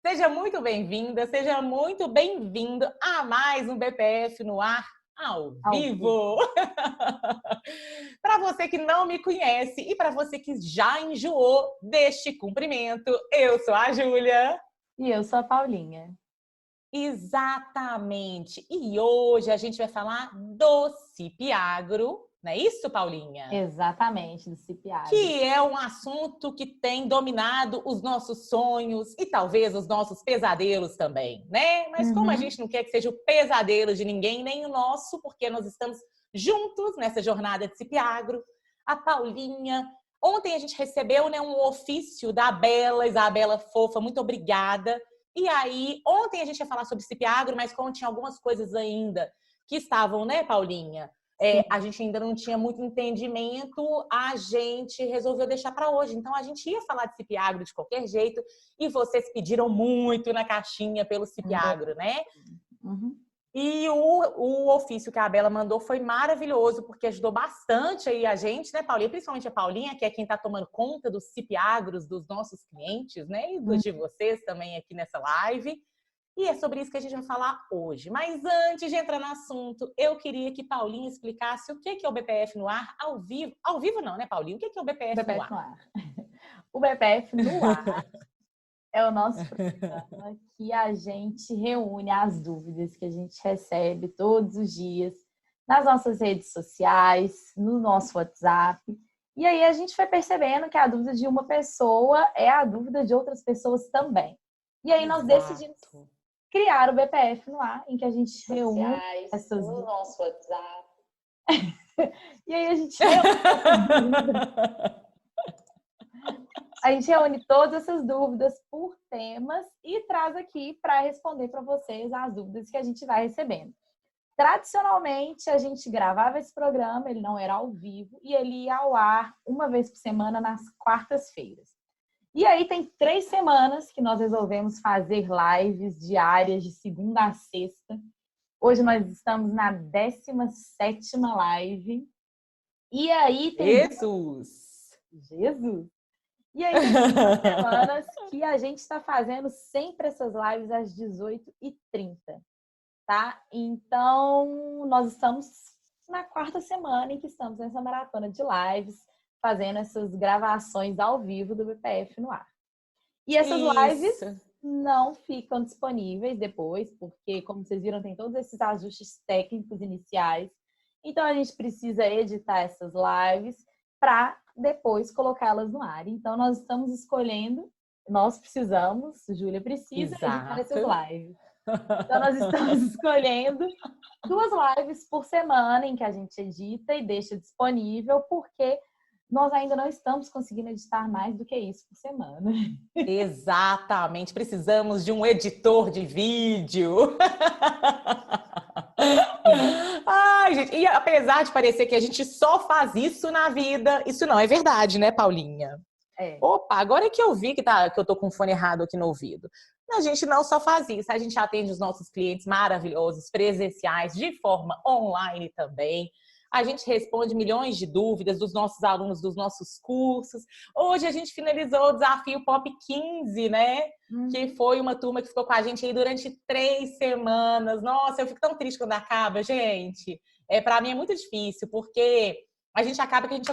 Seja muito bem-vinda, seja muito bem-vindo a mais um BPF no ar ao vivo. Para você que não me conhece e para você que já enjoou deste cumprimento, eu sou a Júlia. E eu sou a Paulinha. Exatamente. E hoje a gente vai falar do Cipiagro, não é isso, Paulinha? Exatamente, do Cipiagro. Que é um assunto que tem dominado os nossos sonhos e talvez os nossos pesadelos também, né? Mas como a gente não quer que seja o pesadelo de ninguém, nem o nosso, porque nós estamos juntos nessa jornada de Cipiagro, a Paulinha. Ontem a gente recebeu, né, um ofício da Isabela Fofa, muito obrigada. E aí, ontem a gente ia falar sobre Cipiagro, mas como tinha algumas coisas ainda que estavam, né, Paulinha? A gente ainda não tinha muito entendimento, a gente resolveu deixar para hoje. Então, a gente ia falar de Cipiagro de qualquer jeito e vocês pediram muito na caixinha pelo Cipiagro, né? E o ofício que a Bela mandou foi maravilhoso, porque ajudou bastante aí a gente, né, Paulinha? Principalmente a Paulinha, que é quem está tomando conta dos Cipiagros dos nossos clientes, né? E dos de vocês também aqui nessa live. E é sobre isso que a gente vai falar hoje. Mas antes de entrar no assunto, eu queria que Paulinha explicasse o que é o BPF no ar ao vivo. Ao vivo não, né, Paulinha? O que é o BPF no ar? O BPF no ar é o nosso programa que a gente reúne as dúvidas que a gente recebe todos os dias nas nossas redes sociais, no nosso WhatsApp. E aí a gente foi percebendo que a dúvida de uma pessoa é a dúvida de outras pessoas também. E aí nós decidimos criar o BPF no ar, em que a gente reúne essas no nosso WhatsApp. E aí a gente reúne todas essas dúvidas por temas e traz aqui para responder para vocês as dúvidas que a gente vai recebendo. Tradicionalmente, a gente gravava esse programa, ele não era ao vivo, e ele ia ao ar uma vez por semana nas quartas-feiras. E aí tem 3 semanas que nós resolvemos fazer lives diárias de segunda a sexta. Hoje nós estamos na 17ª live. E aí tem... Jesus! E aí tem 2 semanas que a gente está fazendo sempre essas lives às 18h30, tá? Então, nós estamos na 4ª semana em que estamos nessa maratona de lives, fazendo essas gravações ao vivo do BPF no ar. E essas lives não ficam disponíveis depois, porque, como vocês viram, tem todos esses ajustes técnicos iniciais. Então, a gente precisa editar essas lives para depois colocá-las no ar. Então, nós estamos escolhendo, Júlia precisa editar essas lives. Então, nós estamos escolhendo 2 lives por semana em que a gente edita e deixa disponível, porque nós ainda não estamos conseguindo editar mais do que isso por semana. Exatamente, precisamos de um editor de vídeo. Ai, gente, e apesar de parecer que a gente só faz isso na vida, isso não é verdade, né, Paulinha? Opa, agora é que eu vi que eu tô com o fone errado aqui no ouvido. A gente não só faz isso, a gente atende os nossos clientes maravilhosos, presenciais, de forma online também. A gente responde milhões de dúvidas dos nossos alunos, dos nossos cursos. Hoje a gente finalizou o desafio Pop 15, né? Que foi uma turma que ficou com a gente aí durante 3 semanas. Nossa, eu fico tão triste quando acaba, gente. Para mim é muito difícil, porque a gente acaba que a gente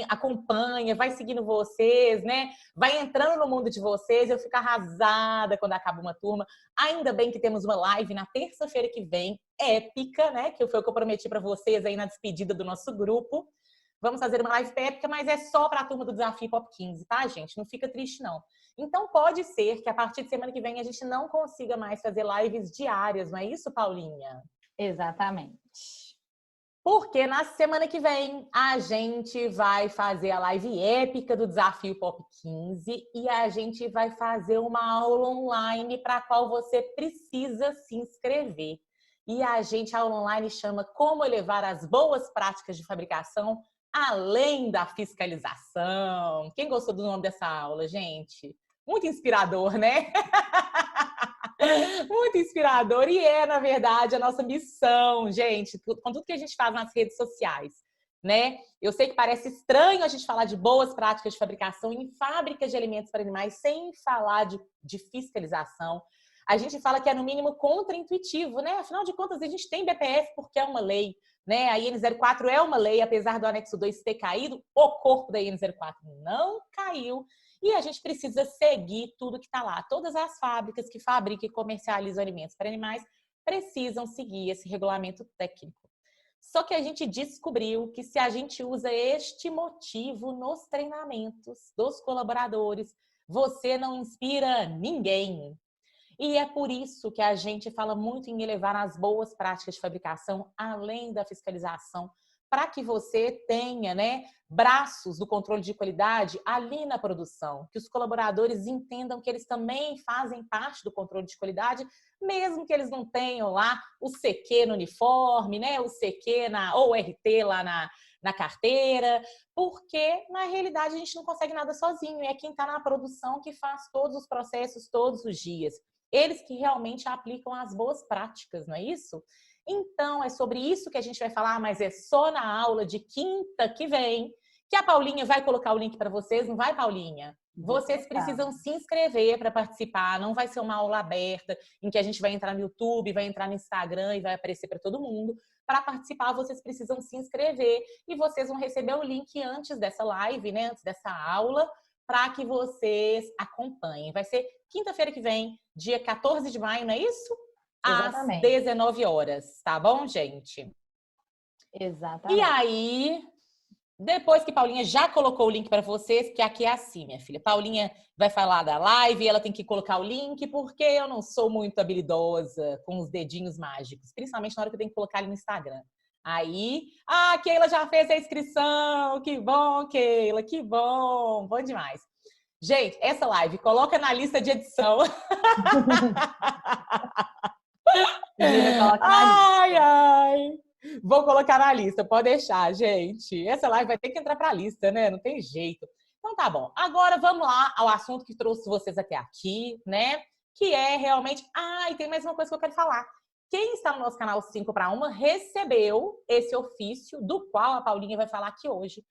acompanha, vai seguindo vocês, né? Vai entrando no mundo de vocês. Eu fico arrasada quando acaba uma turma. Ainda bem que temos uma live na terça-feira que vem, épica, né? Que foi o que eu prometi para vocês aí na despedida do nosso grupo. Vamos fazer uma live épica, mas é só para a turma do Desafio Pop 15, tá, gente? Não fica triste, não. Então, pode ser que a partir de semana que vem a gente não consiga mais fazer lives diárias, não é isso, Paulinha? Exatamente. Porque na semana que vem a gente vai fazer a live épica do Desafio Pop 15 e a gente vai fazer uma aula online para a qual você precisa se inscrever. E a aula online chama Como Elevar as Boas Práticas de Fabricação além da fiscalização. Quem gostou do nome dessa aula, gente? Muito inspirador, né? Muito inspirador. E na verdade, a nossa missão, gente, com tudo que a gente faz nas redes sociais, né? Eu sei que parece estranho a gente falar de boas práticas de fabricação em fábricas de alimentos para animais sem falar de fiscalização. A gente fala que é, no mínimo, contraintuitivo, né? Afinal de contas, a gente tem BPF porque é uma lei, né? A IN04 é uma lei, apesar do anexo 2 ter caído, o corpo da IN04 não caiu. E a gente precisa seguir tudo que está lá. Todas as fábricas que fabricam e comercializam alimentos para animais precisam seguir esse regulamento técnico. Só que a gente descobriu que se a gente usa este motivo nos treinamentos dos colaboradores, você não inspira ninguém. E é por isso que a gente fala muito em elevar as boas práticas de fabricação, além da fiscalização, para que você tenha, né, braços do controle de qualidade ali na produção, que os colaboradores entendam que eles também fazem parte do controle de qualidade, mesmo que eles não tenham lá o CQ no uniforme, né, o CQ ou o RT lá na carteira, porque na realidade a gente não consegue nada sozinho, é quem está na produção que faz todos os processos todos os dias. Eles que realmente aplicam as boas práticas, não é isso? Então, é sobre isso que a gente vai falar, mas é só na aula de quinta que vem, que a Paulinha vai colocar o link para vocês, não vai, Paulinha? Vocês precisam se inscrever para participar, não vai ser uma aula aberta, em que a gente vai entrar no YouTube, vai entrar no Instagram e vai aparecer para todo mundo. Para participar, vocês precisam se inscrever e vocês vão receber o link antes dessa live, né? Antes dessa aula, para que vocês acompanhem. Vai ser quinta-feira que vem, dia 14 de maio, não é isso? Exatamente. Às 19 horas, tá bom, gente? Exatamente. E aí, depois que Paulinha já colocou o link para vocês, que aqui é assim, minha filha. Paulinha vai falar da live, ela tem que colocar o link, porque eu não sou muito habilidosa com os dedinhos mágicos, principalmente na hora que eu tenho que colocar ali no Instagram. Aí, a Keila já fez a inscrição, que bom, Keila, que bom, bom demais. Gente, essa live, coloca na lista de edição. Ai, ai. Vou colocar na lista, pode deixar, gente. Essa live vai ter que entrar para a lista, né? Não tem jeito. Então tá bom. Agora vamos lá ao assunto que trouxe vocês até aqui, né? Que é realmente... Ah, e tem mais uma coisa que eu quero falar. Quem está no nosso canal 5 para 1 recebeu esse ofício do qual a Paulinha vai falar aqui hoje.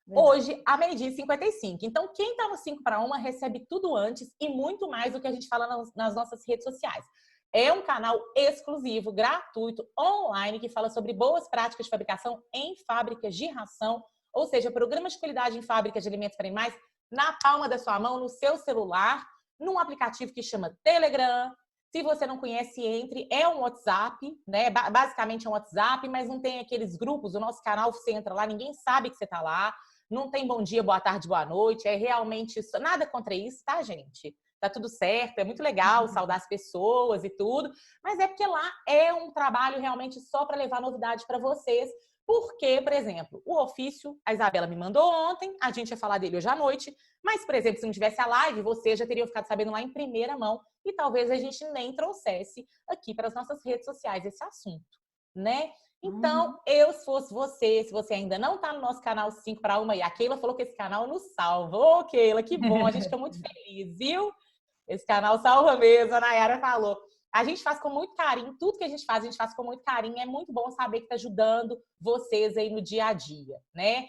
Hoje, a meio-dia 55. Então, quem está no 5 para 1 recebe tudo antes e muito mais do que a gente fala nas nossas redes sociais. É um canal exclusivo, gratuito, online, que fala sobre boas práticas de fabricação em fábricas de ração, ou seja, programas de qualidade em fábricas de alimentos para animais, na palma da sua mão, no seu celular, num aplicativo que chama Telegram. Se você não conhece, entre. É um WhatsApp, né? Basicamente é um WhatsApp, mas não tem aqueles grupos. O nosso canal, você entra lá, ninguém sabe que você está lá. Não tem bom dia, boa tarde, boa noite. É realmente isso. Nada contra isso, tá, gente? Tá tudo certo, é muito legal saudar as pessoas e tudo, mas é porque lá é um trabalho realmente só para levar novidade para vocês. Porque, por exemplo, o ofício, a Isabela me mandou ontem, a gente ia falar dele hoje à noite, mas, por exemplo, se não tivesse a live, vocês já teriam ficado sabendo lá em primeira mão e talvez a gente nem trouxesse aqui para as nossas redes sociais esse assunto, né? Então, eu, se fosse você, se você ainda não está no nosso canal 5 para 1, e a Keila falou que esse canal nos salva. Ô, Keila, que bom, a gente fica muito feliz, viu? Esse canal salva mesmo, a Nayara falou. A gente faz com muito carinho, tudo que a gente faz com muito carinho. É muito bom saber que está ajudando vocês aí no dia a dia, né?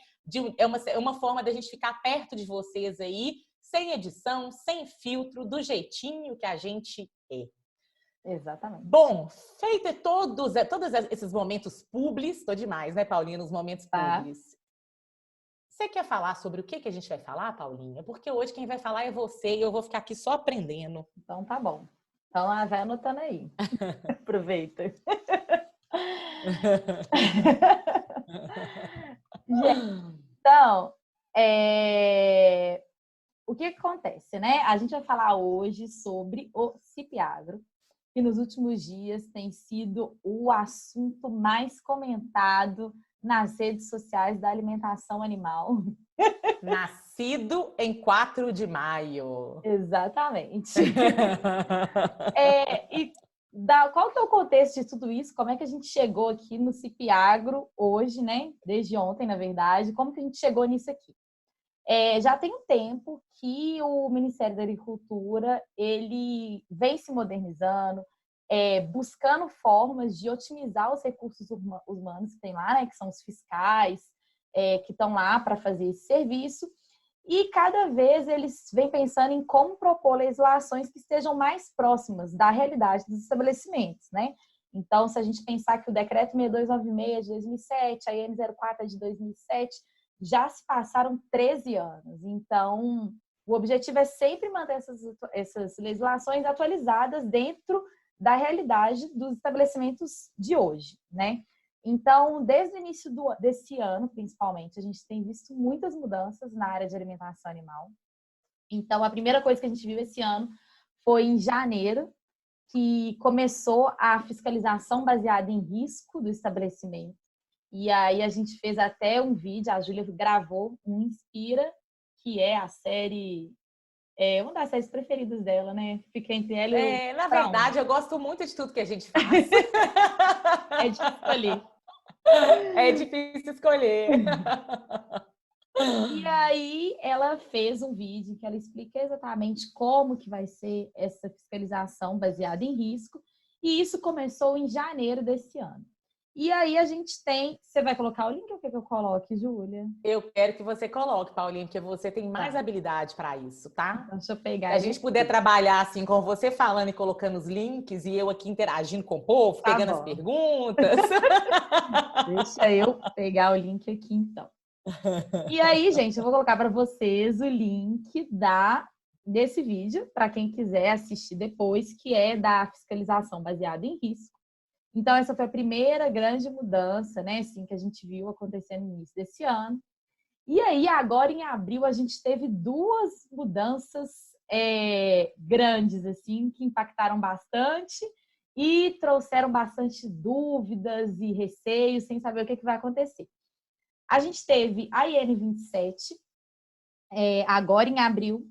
É uma forma da gente ficar perto de vocês aí, sem edição, sem filtro, do jeitinho que a gente é. Exatamente. Bom, feito todos esses momentos publis, tô demais, né, Paulinha, nos momentos publis. Você quer falar sobre o que a gente vai falar, Paulinha? Porque hoje quem vai falar é você e eu vou ficar aqui só aprendendo. Então tá bom. Então vai anotando aí. Aproveita. Então, o que acontece, né? A gente vai falar hoje sobre o CIP-Agro, que nos últimos dias tem sido o assunto mais comentado nas redes sociais da alimentação animal. Nascido em 4 de maio. Exatamente. Qual que é o contexto de tudo isso? Como é que a gente chegou aqui no CIP-Agro hoje, né? Desde ontem, na verdade. Como que a gente chegou nisso aqui? Já tem um tempo que o Ministério da Agricultura ele vem se modernizando, buscando formas de otimizar os recursos humanos que tem lá, né? Que são os fiscais, que estão lá para fazer esse serviço. E cada vez eles vêm pensando em como propor legislações que estejam mais próximas da realidade dos estabelecimentos, né? Então, se a gente pensar que o Decreto 6296 é de 2007, a IN 04 é de 2007, já se passaram 13 anos. Então, o objetivo é sempre manter essas legislações atualizadas dentro da realidade dos estabelecimentos de hoje, né? Então, desde o início desse ano, principalmente, a gente tem visto muitas mudanças na área de alimentação animal. Então, a primeira coisa que a gente viu esse ano foi em janeiro, que começou a fiscalização baseada em risco do estabelecimento. E aí a gente fez até um vídeo, a Júlia gravou um Inspira, que é a série, uma das séries preferidas dela, né? Fica entre ela e o Na verdade, eu gosto muito de tudo que a gente faz. É difícil escolher. É difícil escolher. E aí ela fez um vídeo que ela explica exatamente como que vai ser essa fiscalização baseada em risco. E isso começou em janeiro desse ano. E aí a gente tem... Você vai colocar o link ou quer que eu coloque, Júlia? Eu quero que você coloque, Paulinha, porque você tem mais habilidade para isso, tá? Então, deixa eu pegar. Se a gente puder trabalhar assim com você falando e colocando os links e eu aqui interagindo com o povo, Tá pegando bom. as perguntas. Deixa eu pegar o link aqui, então. E aí, gente, eu vou colocar para vocês o link desse vídeo, para quem quiser assistir depois, que é da fiscalização baseada em risco. Então, essa foi a primeira grande mudança, né, assim, que a gente viu acontecendo no início desse ano. E aí, agora em abril, a gente teve duas mudanças grandes, assim, que impactaram bastante e trouxeram bastante dúvidas e receios, sem saber o que vai acontecer. A gente teve a IN 27, agora em abril.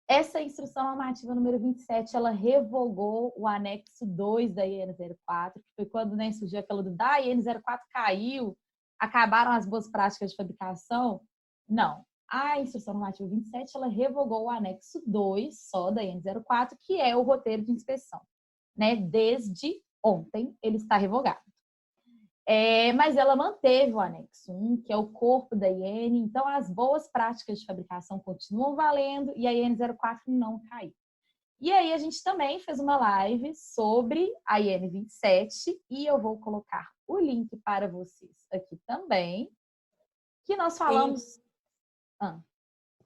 Essa instrução normativa número 27, ela revogou o anexo 2 da IN 04, que foi quando, né, surgiu aquela do da IN 04 caiu, acabaram as boas práticas de fabricação. Não. A instrução normativa 27, ela revogou o anexo 2 só da IN 04, que é o roteiro de inspeção, né? Desde ontem ele está revogado. Mas ela manteve o anexo 1, que é o corpo da IN, então as boas práticas de fabricação continuam valendo e a IN 04 não caiu. E aí a gente também fez uma live sobre a IN 27 e eu vou colocar o link para vocês aqui também, que nós falamos...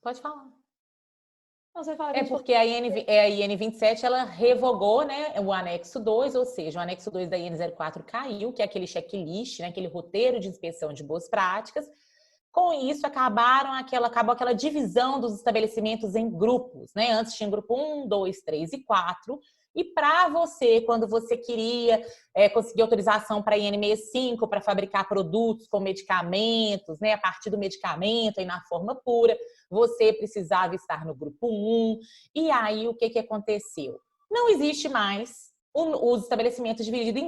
Pode falar. Você fala porque a IN 27 ela revogou, né, o anexo 2, ou seja, o anexo 2 da IN 04 caiu, que é aquele checklist, né, aquele roteiro de inspeção de boas práticas. Com isso, acabou aquela divisão dos estabelecimentos em grupos, né? Antes tinha grupo 1, 2, 3 e 4. E para você, quando você queria conseguir autorização para a IN 65, para fabricar produtos com medicamentos, né, a partir do medicamento e na forma pura, você precisava estar no grupo 1. E aí, o que aconteceu? Não existe mais os estabelecimentos divididos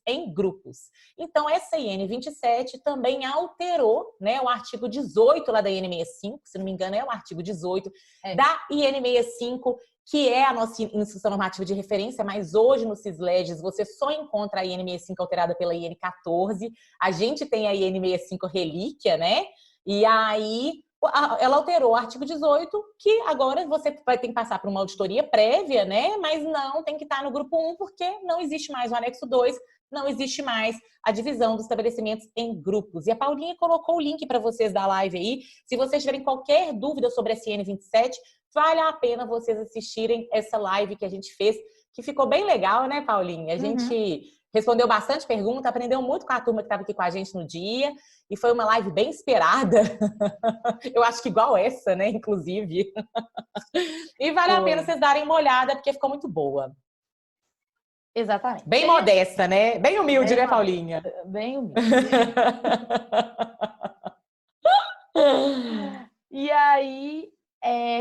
em grupos. Então, essa IN 27 também alterou, né, o artigo 18 lá da IN 65, se não me engano, é o artigo 18 da IN 65, que é a nossa instrução normativa de referência, mas hoje no CISLEGES você só encontra a IN 65 alterada pela IN 14. A gente tem a IN 65 relíquia, né? E aí ela alterou o artigo 18, que agora você vai ter que passar por uma auditoria prévia, né? Mas não tem que estar no grupo 1, porque não existe mais o anexo 2, não existe mais a divisão dos estabelecimentos em grupos. E a Paulinha colocou o link para vocês da live aí. Se vocês tiverem qualquer dúvida sobre a IN 27, vale a pena vocês assistirem essa live que a gente fez, que ficou bem legal, né, Paulinha? A gente respondeu bastante pergunta, aprendeu muito com a turma que estava aqui com a gente no dia, e foi uma live bem esperada. Eu acho que igual essa, né, inclusive. E vale a pena vocês darem uma olhada, porque ficou muito boa. Exatamente. Bem modesta, né? Bem humilde, né, Paulinha? Bem humilde. E aí,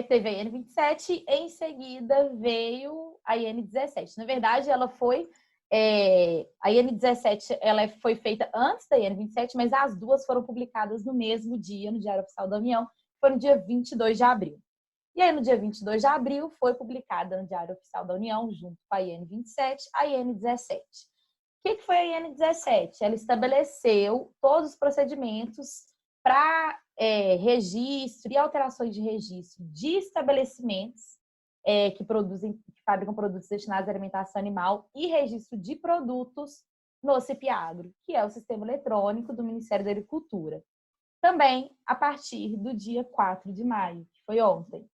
teve a IN 27, em seguida veio a IN 17. Na verdade, ela foi... a IN 17 ela foi feita antes da IN 27, mas as duas foram publicadas no mesmo dia, no Diário Oficial da União, foi no dia 22 de abril. E aí, no dia 22 de abril, foi publicada no Diário Oficial da União, junto com a IN 27, a IN 17. que foi a IN17? Ela estabeleceu todos os procedimentos para registro e alterações de registro de estabelecimentos que fabricam produtos destinados à alimentação animal e registro de produtos no CIP-Agro, que é o sistema eletrônico do Ministério da Agricultura. Também a partir do dia 4 de maio, que foi ontem.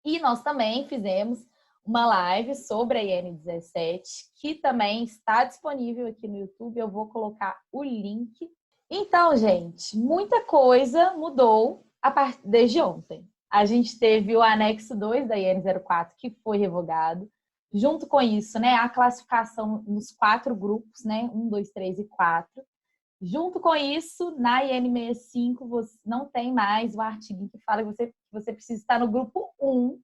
E nós também fizemos uma live sobre a IN17, que também está disponível aqui no YouTube. Eu vou colocar o link. Então, gente, muita coisa mudou desde ontem. A gente teve o anexo 2 da IN04, que foi revogado. Junto com isso, né, a classificação nos 4 grupos, né, 1, 2, 3 e 4. Junto com isso, na IN65, você não tem mais o artigo que fala que você precisa estar no grupo 1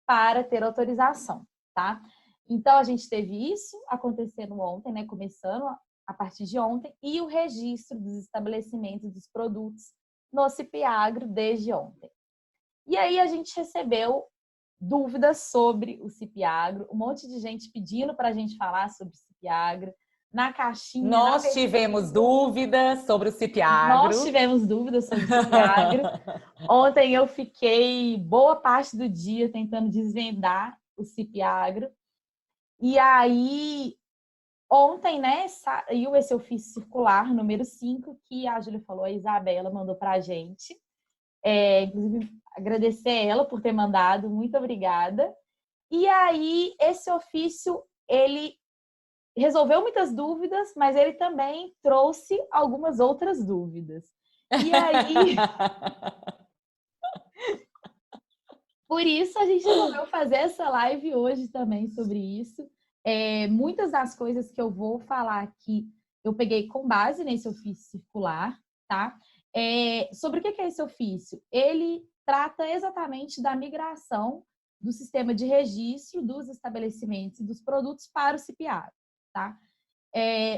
para ter autorização, tá? Então, a gente teve isso acontecendo ontem, né, começando a partir de ontem, e o registro dos estabelecimentos dos produtos no CIP-Agro desde ontem. E aí, a gente recebeu dúvidas sobre o CIP-Agro, um monte de gente pedindo para a gente falar sobre o CIP-Agro, na caixinha. Nós tivemos dúvidas sobre o CIP-Agro. Nós tivemos dúvidas sobre o CIP-Agro. Ontem eu fiquei boa parte do dia tentando desvendar o CIP-Agro. E aí, ontem, né, saiu esse ofício circular número 5, que a Júlia falou, a Isabela mandou para a gente. Inclusive, agradecer ela por ter mandado, muito obrigada. E aí, esse ofício, ele resolveu muitas dúvidas, mas ele também trouxe algumas outras dúvidas. E aí, por isso a gente resolveu fazer essa live hoje também sobre isso. Muitas das coisas que eu vou falar aqui, eu peguei com base nesse ofício circular, tá? Sobre o que é esse ofício? Ele trata exatamente da migração do sistema de registro dos estabelecimentos e dos produtos para o CIP-Agro, tá?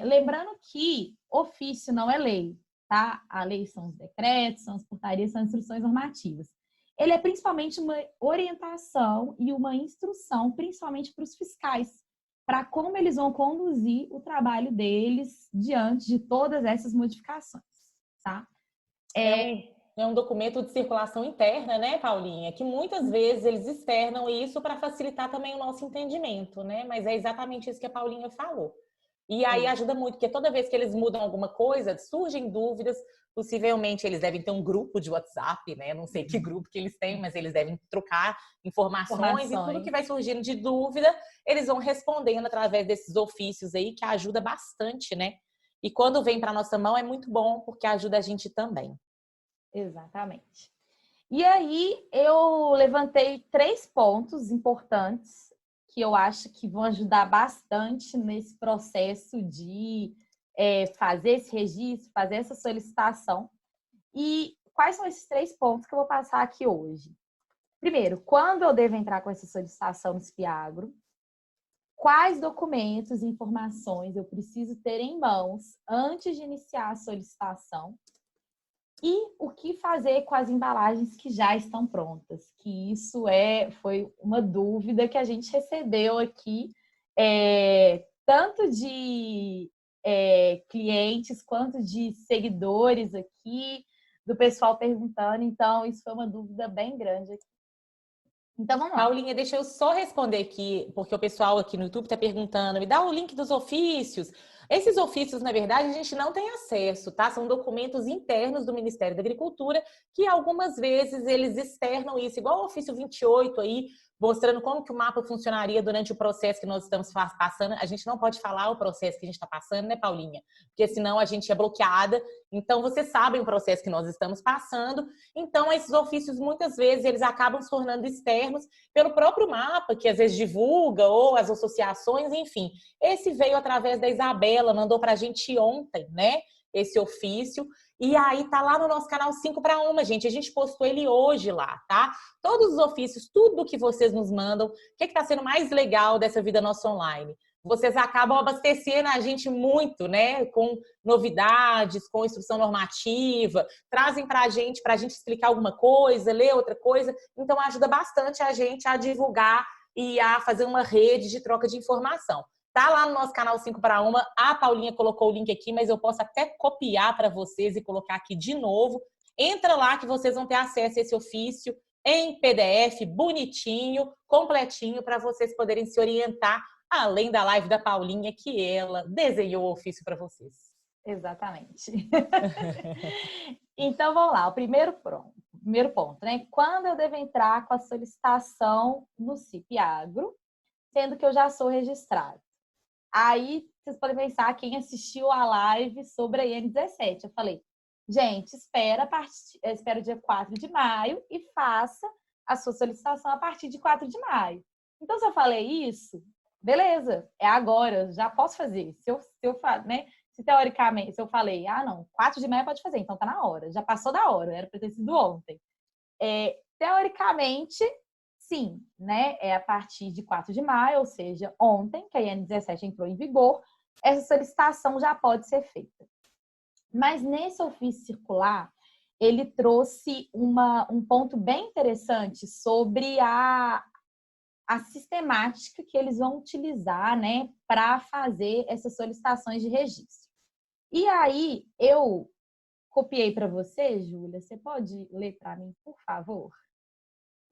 Lembrando que ofício não é lei, tá? A lei são os decretos, são as portarias, são as instruções normativas. Ele é principalmente uma orientação e uma instrução, principalmente para os fiscais, para como eles vão conduzir o trabalho deles diante de todas essas modificações, tá? É um documento de circulação interna, né, Paulinha? Que muitas vezes eles externam isso para facilitar também o nosso entendimento, né? Mas é exatamente isso que a Paulinha falou. E aí ajuda muito, porque toda vez que eles mudam alguma coisa, surgem dúvidas, possivelmente eles devem ter um grupo de WhatsApp, né? Não sei que grupo que eles têm, mas eles devem trocar informações. E tudo que vai surgindo de dúvida, eles vão respondendo através desses ofícios aí, que ajuda bastante, né? E quando vem para nossa mão é muito bom, porque ajuda a gente também. Exatamente. E aí eu levantei 3 pontos importantes que eu acho que vão ajudar bastante nesse processo de fazer esse registro, fazer essa solicitação. E quais são esses 3 pontos que eu vou passar aqui hoje? Primeiro, quando eu devo entrar com essa solicitação no CIP-Agro? Quais documentos e informações eu preciso ter em mãos antes de iniciar a solicitação? E o que fazer com as embalagens que já estão prontas? Que isso foi uma dúvida que a gente recebeu aqui, tanto de clientes quanto de seguidores aqui, do pessoal perguntando. Então, isso foi uma dúvida bem grande aqui. Então, vamos lá. Paulinha, deixa eu só responder aqui, porque o pessoal aqui no YouTube está perguntando, me dá o link dos ofícios. Esses ofícios, na verdade, a gente não tem acesso, tá? São documentos internos do Ministério da Agricultura, que algumas vezes eles externam isso, igual o ofício 28 aí, mostrando como que o mapa funcionaria durante o processo que nós estamos passando. A gente não pode falar o processo que a gente está passando, né, Paulinha? Porque senão a gente é bloqueada. Então, vocês sabem o processo que nós estamos passando. Então, esses ofícios, muitas vezes, eles acabam se tornando externos pelo próprio mapa, que às vezes divulga, ou as associações, enfim. Esse veio através da Isabela, mandou para a gente ontem, né? Esse ofício. E aí tá lá no nosso canal 5 para 1, gente. A gente postou ele hoje lá, tá? Todos os ofícios, tudo que vocês nos mandam. O que tá sendo mais legal dessa vida nossa online? Vocês acabam abastecendo a gente muito, né? Com novidades, com instrução normativa, trazem pra gente explicar alguma coisa, ler outra coisa. Então ajuda bastante a gente a divulgar e a fazer uma rede de troca de informação. Tá lá no nosso canal 5 para 1. A Paulinha colocou o link aqui, mas eu posso até copiar para vocês e colocar aqui de novo. Entra lá que vocês vão ter acesso a esse ofício em PDF, bonitinho, completinho, para vocês poderem se orientar, além da live da Paulinha, que ela desenhou o ofício para vocês. Exatamente. Então, vamos lá. O primeiro ponto, né? Quando eu devo entrar com a solicitação no CIP Agro, sendo que eu já sou registrado? Aí, vocês podem pensar, quem assistiu a live sobre a IN17. Eu falei, gente, espera o dia 4 de maio e faça a sua solicitação a partir de 4 de maio. Então, se eu falei isso, beleza, é agora, já posso fazer. Se teoricamente, se eu falei, não, 4 de maio pode fazer, então tá na hora, já passou da hora, era para ter sido ontem. Teoricamente, sim, né? É a partir de 4 de maio, ou seja, ontem, que a IN17 entrou em vigor, essa solicitação já pode ser feita. Mas nesse ofício circular, ele trouxe um ponto bem interessante sobre a sistemática que eles vão utilizar, né, para fazer essas solicitações de registro. E aí, eu copiei para você, Júlia. Você pode ler para mim, por favor?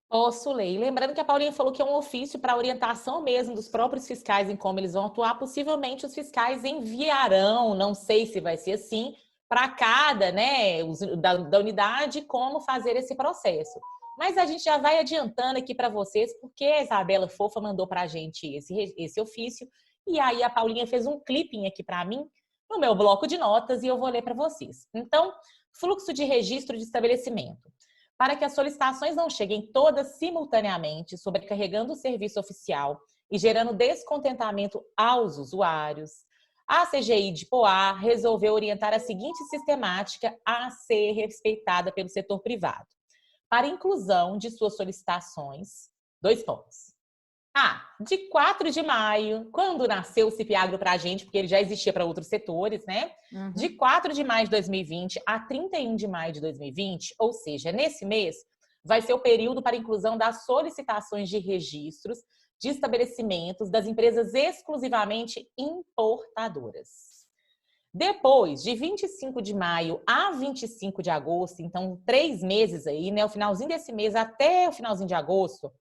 Posso ler. E lembrando que a Paulinha falou que é um ofício para orientação mesmo dos próprios fiscais em como eles vão atuar. Possivelmente os fiscais enviarão, não sei se vai ser assim, para cada, né, da unidade, como fazer esse processo. Mas a gente já vai adiantando aqui para vocês, porque a Isabela Fofa mandou para a gente esse ofício. E aí a Paulinha fez um clipping aqui para mim, no meu bloco de notas, e eu vou ler para vocês. Então, fluxo de registro de estabelecimento. Para que as solicitações não cheguem todas simultaneamente, sobrecarregando o serviço oficial e gerando descontentamento aos usuários, a CGI de Poá resolveu orientar a seguinte sistemática a ser respeitada pelo setor privado. Para inclusão de suas solicitações, 2 pontos. De 4 de maio, quando nasceu o CIP Agro para a gente, porque ele já existia para outros setores, né? Uhum. De 4 de maio de 2020 a 31 de maio de 2020, ou seja, nesse mês, vai ser o período para inclusão das solicitações de registros de estabelecimentos das empresas exclusivamente importadoras. Depois, de 25 de maio a 25 de agosto, então 3 meses aí, né? O finalzinho desse mês até o finalzinho de agosto,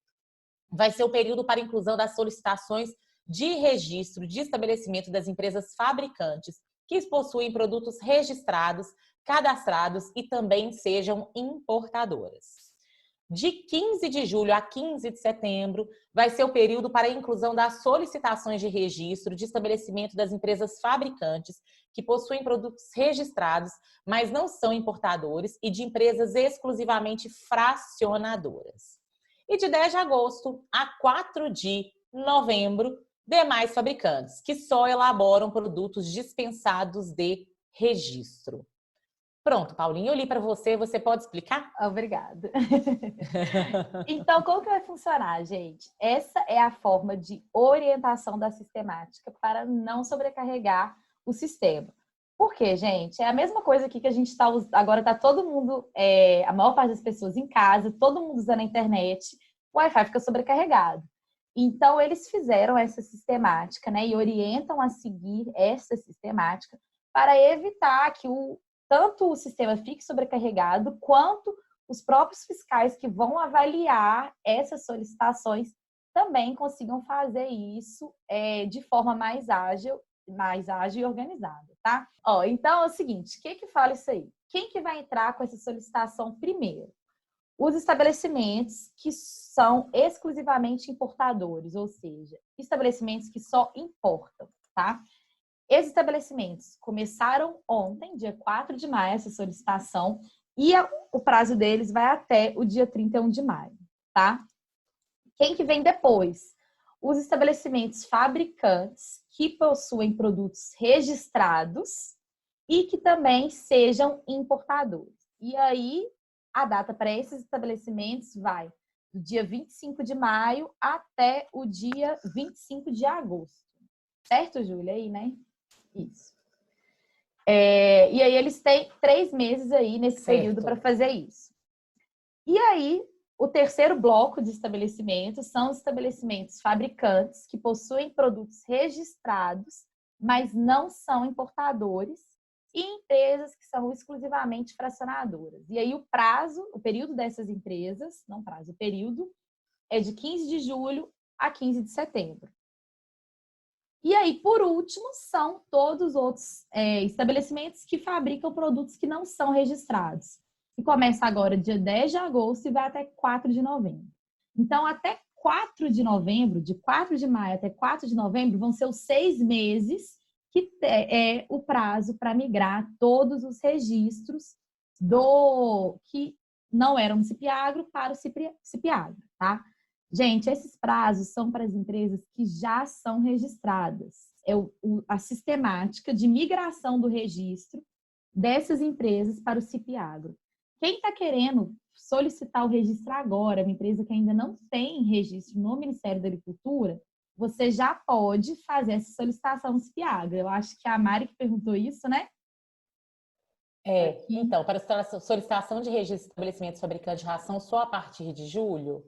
vai ser o período para inclusão das solicitações de registro de estabelecimento das empresas fabricantes que possuem produtos registrados, cadastrados e também sejam importadoras. De 15 de julho a 15 de setembro, vai ser o período para a inclusão das solicitações de registro de estabelecimento das empresas fabricantes que possuem produtos registrados, mas não são importadores, e de empresas exclusivamente fracionadoras. E de 10 de agosto a 4 de novembro, demais fabricantes, que só elaboram produtos dispensados de registro. Pronto, Paulinha, eu li para você, você pode explicar? Obrigada. Então, como que vai funcionar, gente? Essa é a forma de orientação da sistemática para não sobrecarregar o sistema. Por quê, gente? É a mesma coisa aqui que a gente está usando. Agora está todo mundo, a maior parte das pessoas em casa, todo mundo usando a internet, o Wi-Fi fica sobrecarregado. Então, eles fizeram essa sistemática, né? E orientam a seguir essa sistemática para evitar que tanto o sistema fique sobrecarregado, quanto os próprios fiscais que vão avaliar essas solicitações também consigam fazer isso de forma mais ágil e organizada, tá? Então é o seguinte, o que fala isso aí? Quem que vai entrar com essa solicitação primeiro? Os estabelecimentos que são exclusivamente importadores, ou seja, estabelecimentos que só importam, tá? Esses estabelecimentos começaram ontem, dia 4 de maio, essa solicitação, e o prazo deles vai até o dia 31 de maio, tá? Quem que vem depois? Os estabelecimentos fabricantes que possuem produtos registrados e que também sejam importadores. E aí, a data para esses estabelecimentos vai do dia 25 de maio até o dia 25 de agosto. Certo, Júlia? Aí, né? Isso. E aí eles têm 3 meses aí nesse período para fazer isso. E aí, O terceiro bloco de estabelecimentos são os estabelecimentos fabricantes que possuem produtos registrados, mas não são importadores, e empresas que são exclusivamente fracionadoras. E aí o período dessas empresas, não prazo, o período é de 15 de julho a 15 de setembro. E aí, por último, são todos os outros estabelecimentos que fabricam produtos que não são registrados. E começa agora dia 10 de agosto e vai até 4 de novembro. Então, até 4 de novembro, de 4 de maio até 4 de novembro, vão ser os 6 meses que é o prazo para migrar todos os registros que não eram no CIPIAGRO para o CIPIAGRO, tá? Gente, esses prazos são para as empresas que já são registradas. É a sistemática de migração do registro dessas empresas para o CIPIAGRO. Quem está querendo solicitar o registro agora, uma empresa que ainda não tem registro no Ministério da Agricultura, você já pode fazer essa solicitação no CIPIAGRO. Eu acho que é a Mari que perguntou isso, né? Então, para a solicitação de registro de estabelecimentos fabricantes de ração só a partir de julho,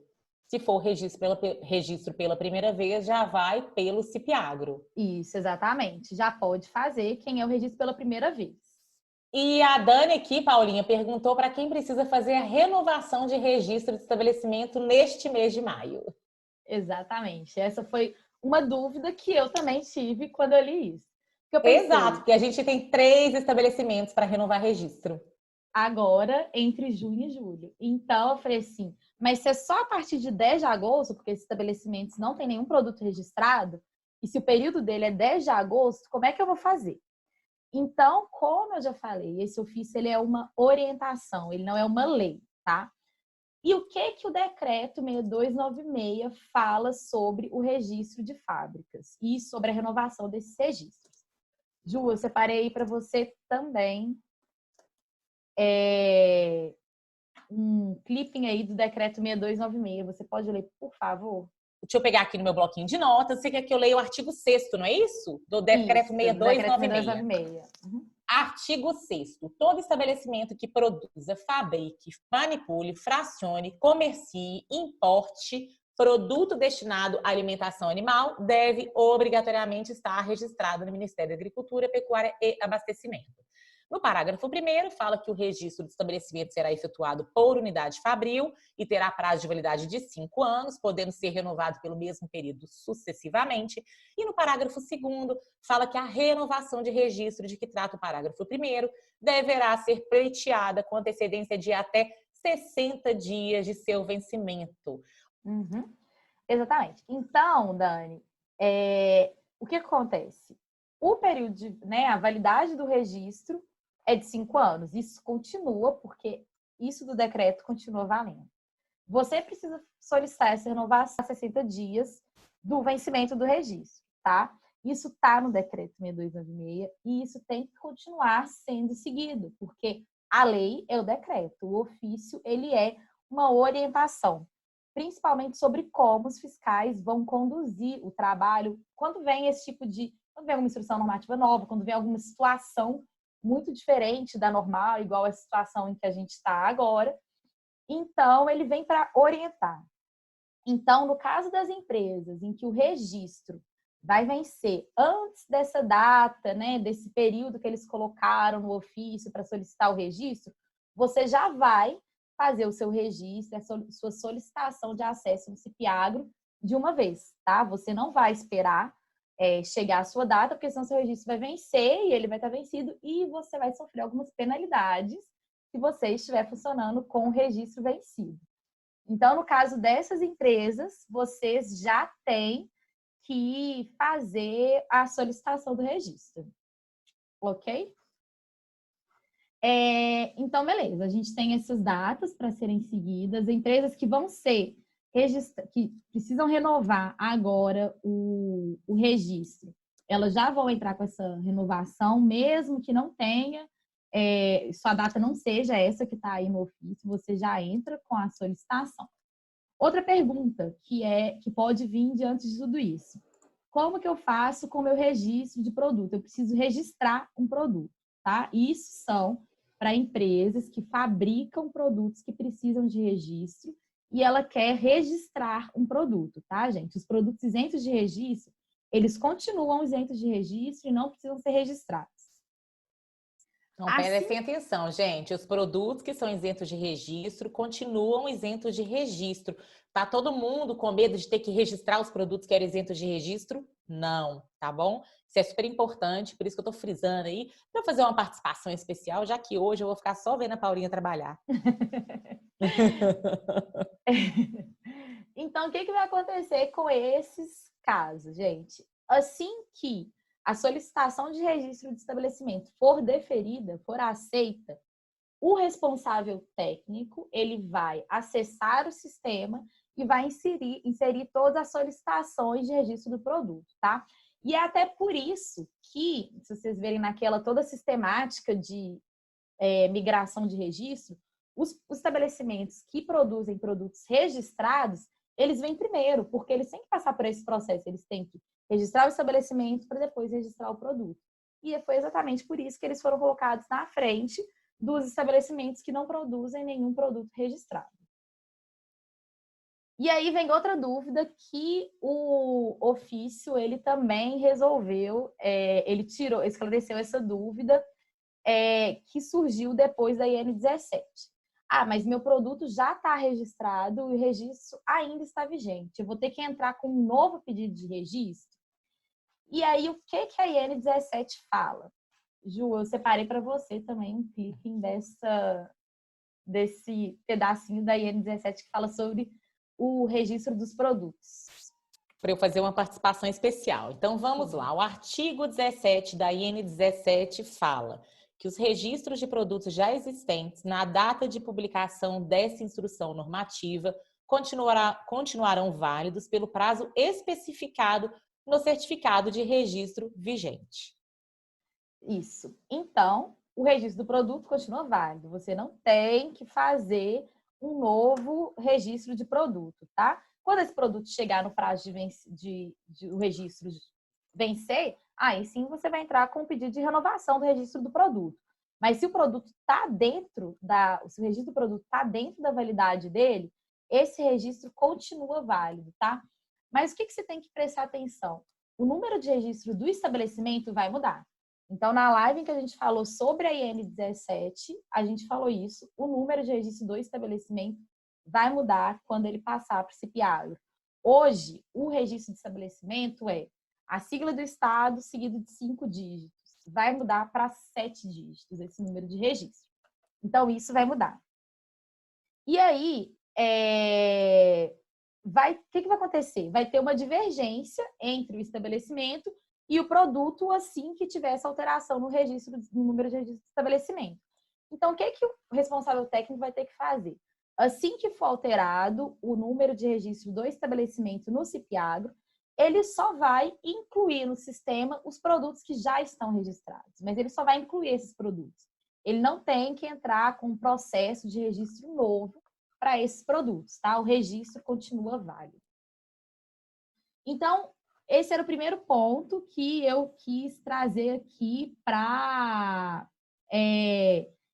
se for registro pela primeira vez, já vai pelo CIPIAGRO. Isso, exatamente. Já pode fazer quem é o registro pela primeira vez. E a Dani aqui, Paulinha, perguntou para quem precisa fazer a renovação de registro de estabelecimento neste mês de maio. Exatamente. Essa foi uma dúvida que eu também tive quando eu li isso. Eu pensei, exato, porque a gente tem 3 estabelecimentos para renovar registro. Agora, entre junho e julho. Então, eu falei assim, mas se é só a partir de 10 de agosto, porque esses estabelecimentos não têm nenhum produto registrado, e se o período dele é 10 de agosto, como é que eu vou fazer? Então, como eu já falei, esse ofício ele é uma orientação, ele não é uma lei, tá? E o que o decreto 6296 fala sobre o registro de fábricas e sobre a renovação desses registros? Ju, eu separei aí para você também um clipping aí do decreto 6296. Você pode ler, por favor? Deixa eu pegar aqui no meu bloquinho de notas. Você quer que eu leia o artigo 6º, não é isso? Do decreto 6296. Uhum. Artigo 6º. Todo estabelecimento que produza, fabrique, manipule, fracione, comercie, importe produto destinado à alimentação animal deve obrigatoriamente estar registrado no Ministério da Agricultura, Pecuária e Abastecimento. No parágrafo 1º, fala que o registro do estabelecimento será efetuado por unidade fabril e terá prazo de validade de 5 anos, podendo ser renovado pelo mesmo período sucessivamente. E no parágrafo 2º, fala que a renovação de registro de que trata o parágrafo 1º deverá ser pleiteada com antecedência de até 60 dias de seu vencimento. Uhum. Exatamente. Então, Dani, o que acontece? O período a validade do registro é de 5 anos. Isso continua, porque isso do decreto continua valendo. Você precisa solicitar essa renovação a 60 dias do vencimento do registro, tá? Isso está no decreto 6296 e isso tem que continuar sendo seguido, porque a lei é o decreto, o ofício ele é uma orientação, principalmente sobre como os fiscais vão conduzir o trabalho quando vem quando vem alguma instrução normativa nova, quando vem alguma situação muito diferente da normal, igual a situação em que a gente está agora. Então, ele vem para orientar. Então, no caso das empresas em que o registro vai vencer antes dessa data, né, desse período que eles colocaram no ofício para solicitar o registro, você já vai fazer o seu registro, a sua solicitação de acesso no CIPIAGRO de uma vez, tá? Você não vai esperar chegar a sua data, porque senão seu registro vai vencer e ele vai estar vencido e você vai sofrer algumas penalidades se você estiver funcionando com o registro vencido. Então, no caso dessas empresas, vocês já têm que fazer a solicitação do registro, ok? Então, beleza, a gente tem essas datas para serem seguidas, empresas que vão ser que precisam renovar agora o registro, elas já vão entrar com essa renovação, mesmo que não tenha, sua data não seja essa que está aí no ofício, você já entra com a solicitação. Outra pergunta que pode vir diante de tudo isso. Como que eu faço com o meu registro de produto? Eu preciso registrar um produto, tá? Isso são para empresas que fabricam produtos que precisam de registro e ela quer registrar um produto, tá, gente? Os produtos isentos de registro, eles continuam isentos de registro e não precisam ser registrados. Então, Assim, prestem atenção, gente. Os produtos que são isentos de registro continuam isentos de registro. Tá todo mundo com medo de ter que registrar os produtos que eram isentos de registro? Não, tá bom? Isso é super importante, por isso que eu tô frisando aí, para fazer uma participação especial, já que hoje eu vou ficar só vendo a Paulinha trabalhar. então, o que vai acontecer com esses casos, gente? Assim que a solicitação de registro de estabelecimento for deferida, for aceita, o responsável técnico, ele vai acessar o sistema e vai inserir todas as solicitações de registro do produto, tá? E é até por isso que, se vocês verem naquela toda sistemática de migração de registro, os estabelecimentos que produzem produtos registrados, eles vêm primeiro, porque eles têm que passar por esse processo, eles têm que registrar o estabelecimento para depois registrar o produto. E foi exatamente por isso que eles foram colocados na frente dos estabelecimentos que não produzem nenhum produto registrado. E aí vem outra dúvida que o ofício ele também resolveu, ele esclareceu essa dúvida que surgiu depois da IN 17. Ah, mas meu produto já está registrado e o registro ainda está vigente. Eu vou ter que entrar com um novo pedido de registro? E aí, o que a IN 17 fala? Ju, eu separei para você também um clipping desse pedacinho da IN 17 que fala sobre o registro dos produtos. Para eu fazer uma participação especial. Então, vamos lá. O artigo 17 da IN 17 fala que os registros de produtos já existentes na data de publicação dessa instrução normativa continuarão válidos pelo prazo especificado no certificado de registro vigente. Isso. Então, o registro do produto continua válido. Você não tem que fazer um novo registro de produto, tá? Quando esse produto chegar no prazo de o registro vencer, aí sim você vai entrar com um pedido de renovação do registro do produto. Mas se o produto está se o registro do produto está dentro da validade dele, esse registro continua válido, tá? Mas o que você tem que prestar atenção? O número de registro do estabelecimento vai mudar. Então, na live em que a gente falou sobre a IN 17, a gente falou isso, o número de registro do estabelecimento vai mudar quando ele passar para o CIP-Agro. Hoje, o registro de estabelecimento é a sigla do estado seguido de 5 dígitos. Vai mudar para 7 dígitos esse número de registro. Então, isso vai mudar. E aí, o que vai acontecer? Vai ter uma divergência entre o estabelecimento e o produto assim que tiver essa alteração no número de registro do estabelecimento. Então, o que o responsável técnico vai ter que fazer? Assim que for alterado o número de registro do estabelecimento no CIP-Agro, ele só vai incluir no sistema os produtos que já estão registrados, mas ele só vai incluir esses produtos. Ele não tem que entrar com um processo de registro novo para esses produtos, tá? O registro continua válido. Então, esse era o primeiro ponto que eu quis trazer aqui para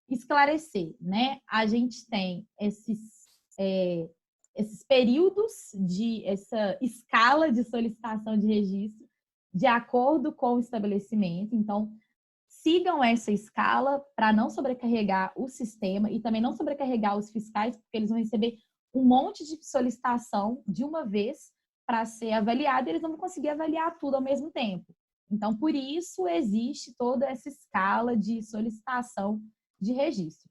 esclarecer, né? A gente tem esses períodos essa escala de solicitação de registro de acordo com o estabelecimento. Então, sigam essa escala para não sobrecarregar o sistema e também não sobrecarregar os fiscais, porque eles vão receber um monte de solicitação de uma vez para ser avaliado, eles não vão conseguir avaliar tudo ao mesmo tempo. Então, por isso, existe toda essa escala de solicitação de registro.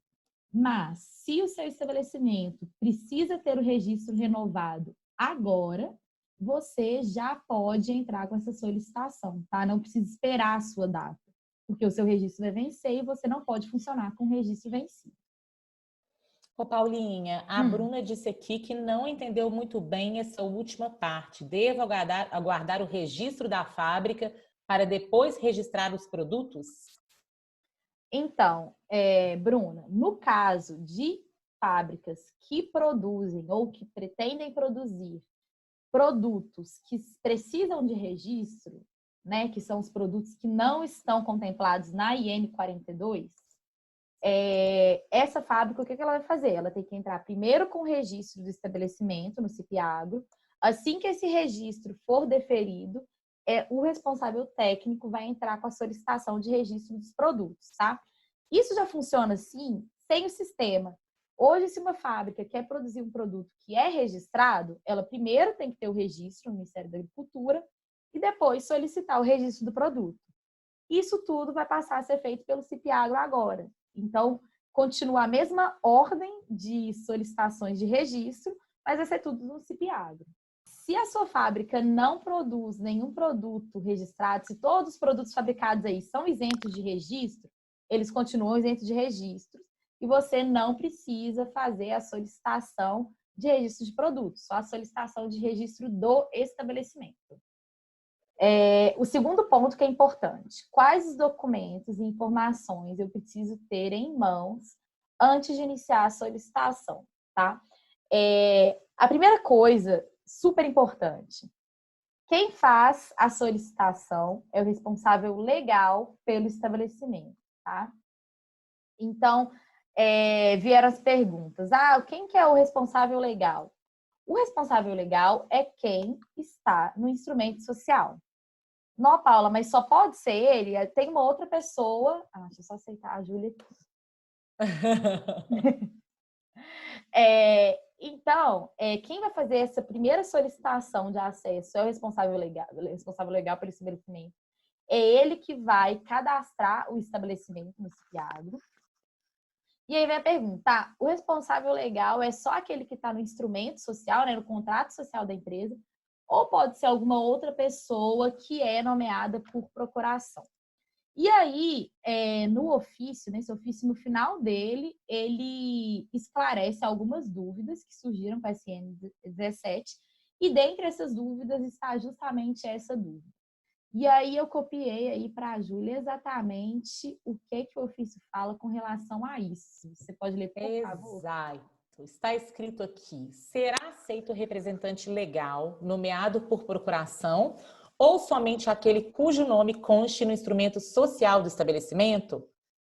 Mas, se o seu estabelecimento precisa ter o registro renovado agora, você já pode entrar com essa solicitação, tá? Não precisa esperar a sua data, porque o seu registro vai vencer e você não pode funcionar com o registro vencido. Ô, Paulinha, a Bruna disse aqui que não entendeu muito bem essa última parte. Devo aguardar o registro da fábrica para depois registrar os produtos? Então, Bruna, no caso de fábricas que produzem ou que pretendem produzir produtos que precisam de registro, né, que são os produtos que não estão contemplados na IN 42, essa fábrica, o que ela vai fazer? Ela tem que entrar primeiro com o registro do estabelecimento no CIP-Agro. Assim que esse registro for deferido, o responsável técnico vai entrar com a solicitação de registro dos produtos, tá? Isso já funciona assim, sem o sistema. Hoje, se uma fábrica quer produzir um produto que é registrado, ela primeiro tem que ter o registro no Ministério da Agricultura e depois solicitar o registro do produto. Isso tudo vai passar a ser feito pelo CIP-Agro agora. Então, continua a mesma ordem de solicitações de registro, mas vai ser tudo no CIP-Agro. Se a sua fábrica não produz nenhum produto registrado, se todos os produtos fabricados aí são isentos de registro, eles continuam isentos de registro e você não precisa fazer a solicitação de registro de produtos, só a solicitação de registro do estabelecimento. O segundo ponto que é importante, quais os documentos e informações eu preciso ter em mãos antes de iniciar a solicitação, tá? A primeira coisa, super importante, quem faz a solicitação é o responsável legal pelo estabelecimento, tá? Então, vieram as perguntas. Quem que é o responsável legal? O responsável legal é quem está no instrumento social. Não, Paula, mas só pode ser ele? Tem uma outra pessoa... deixa eu só aceitar a Júlia aqui. Então, quem vai fazer essa primeira solicitação de acesso é o responsável legal pelo estabelecimento. É ele que vai cadastrar o estabelecimento no CIP-Agro. E aí vem a pergunta, o responsável legal é só aquele que está no instrumento social, né, no contrato social da empresa, ou pode ser alguma outra pessoa que é nomeada por procuração. E aí, nesse ofício, no final dele, ele esclarece algumas dúvidas que surgiram com a SN 17, e dentre essas dúvidas está justamente essa dúvida. E aí eu copiei aí para a Júlia exatamente o que o ofício fala com relação a isso. Você pode ler, por favor? Exato. Está escrito aqui: será aceito o representante legal nomeado por procuração ou somente aquele cujo nome conste no instrumento social do estabelecimento?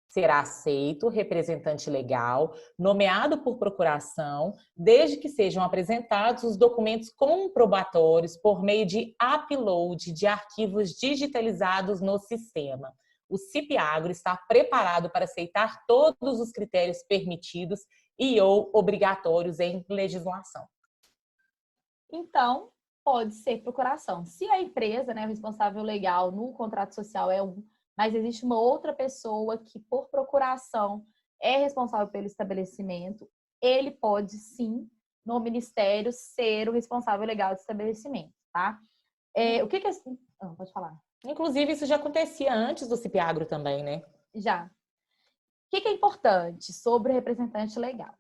Será aceito o representante legal nomeado por procuração, desde que sejam apresentados os documentos comprobatórios por meio de upload de arquivos digitalizados no sistema. O CIP-Agro está preparado para aceitar todos os critérios permitidos e ou obrigatórios em legislação. Então, pode ser procuração. Se a empresa, né, o responsável legal no contrato social é mas existe uma outra pessoa que, por procuração, é responsável pelo estabelecimento, ele pode, sim, no Ministério, ser o responsável legal do estabelecimento, tá? O que é... pode falar. Inclusive, isso já acontecia antes do CIP-Agro também, né? Já. O que é importante sobre o representante legal?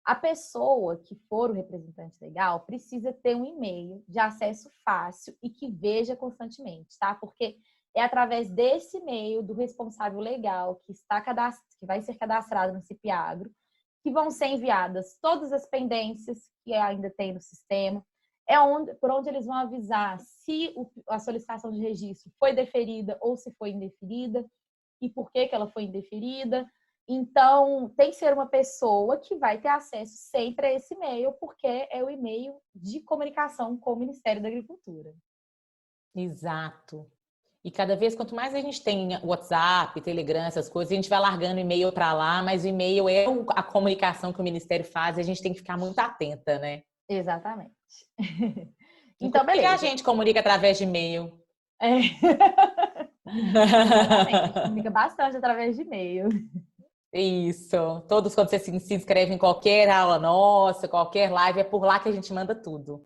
A pessoa que for o representante legal precisa ter um e-mail de acesso fácil e que veja constantemente, tá? Porque é através desse e-mail do responsável legal que vai ser cadastrado no CIP-Agro que vão ser enviadas todas as pendências que ainda tem no sistema. Por onde eles vão avisar se a solicitação de registro foi deferida ou se foi indeferida e por que ela foi indeferida. Então, tem que ser uma pessoa que vai ter acesso sempre a esse e-mail, porque é o e-mail de comunicação com o Ministério da Agricultura. Exato. E cada vez, quanto mais a gente tem WhatsApp, Telegram, essas coisas, a gente vai largando e-mail para lá, mas o e-mail é a comunicação que o Ministério faz e a gente tem que ficar muito atenta, né? Exatamente. Então, beleza. Por que a gente comunica através de e-mail? Exatamente. Comunica bastante através de e-mail. Isso. Todos, quando você se inscreve em qualquer aula nossa, qualquer live, é por lá que a gente manda tudo.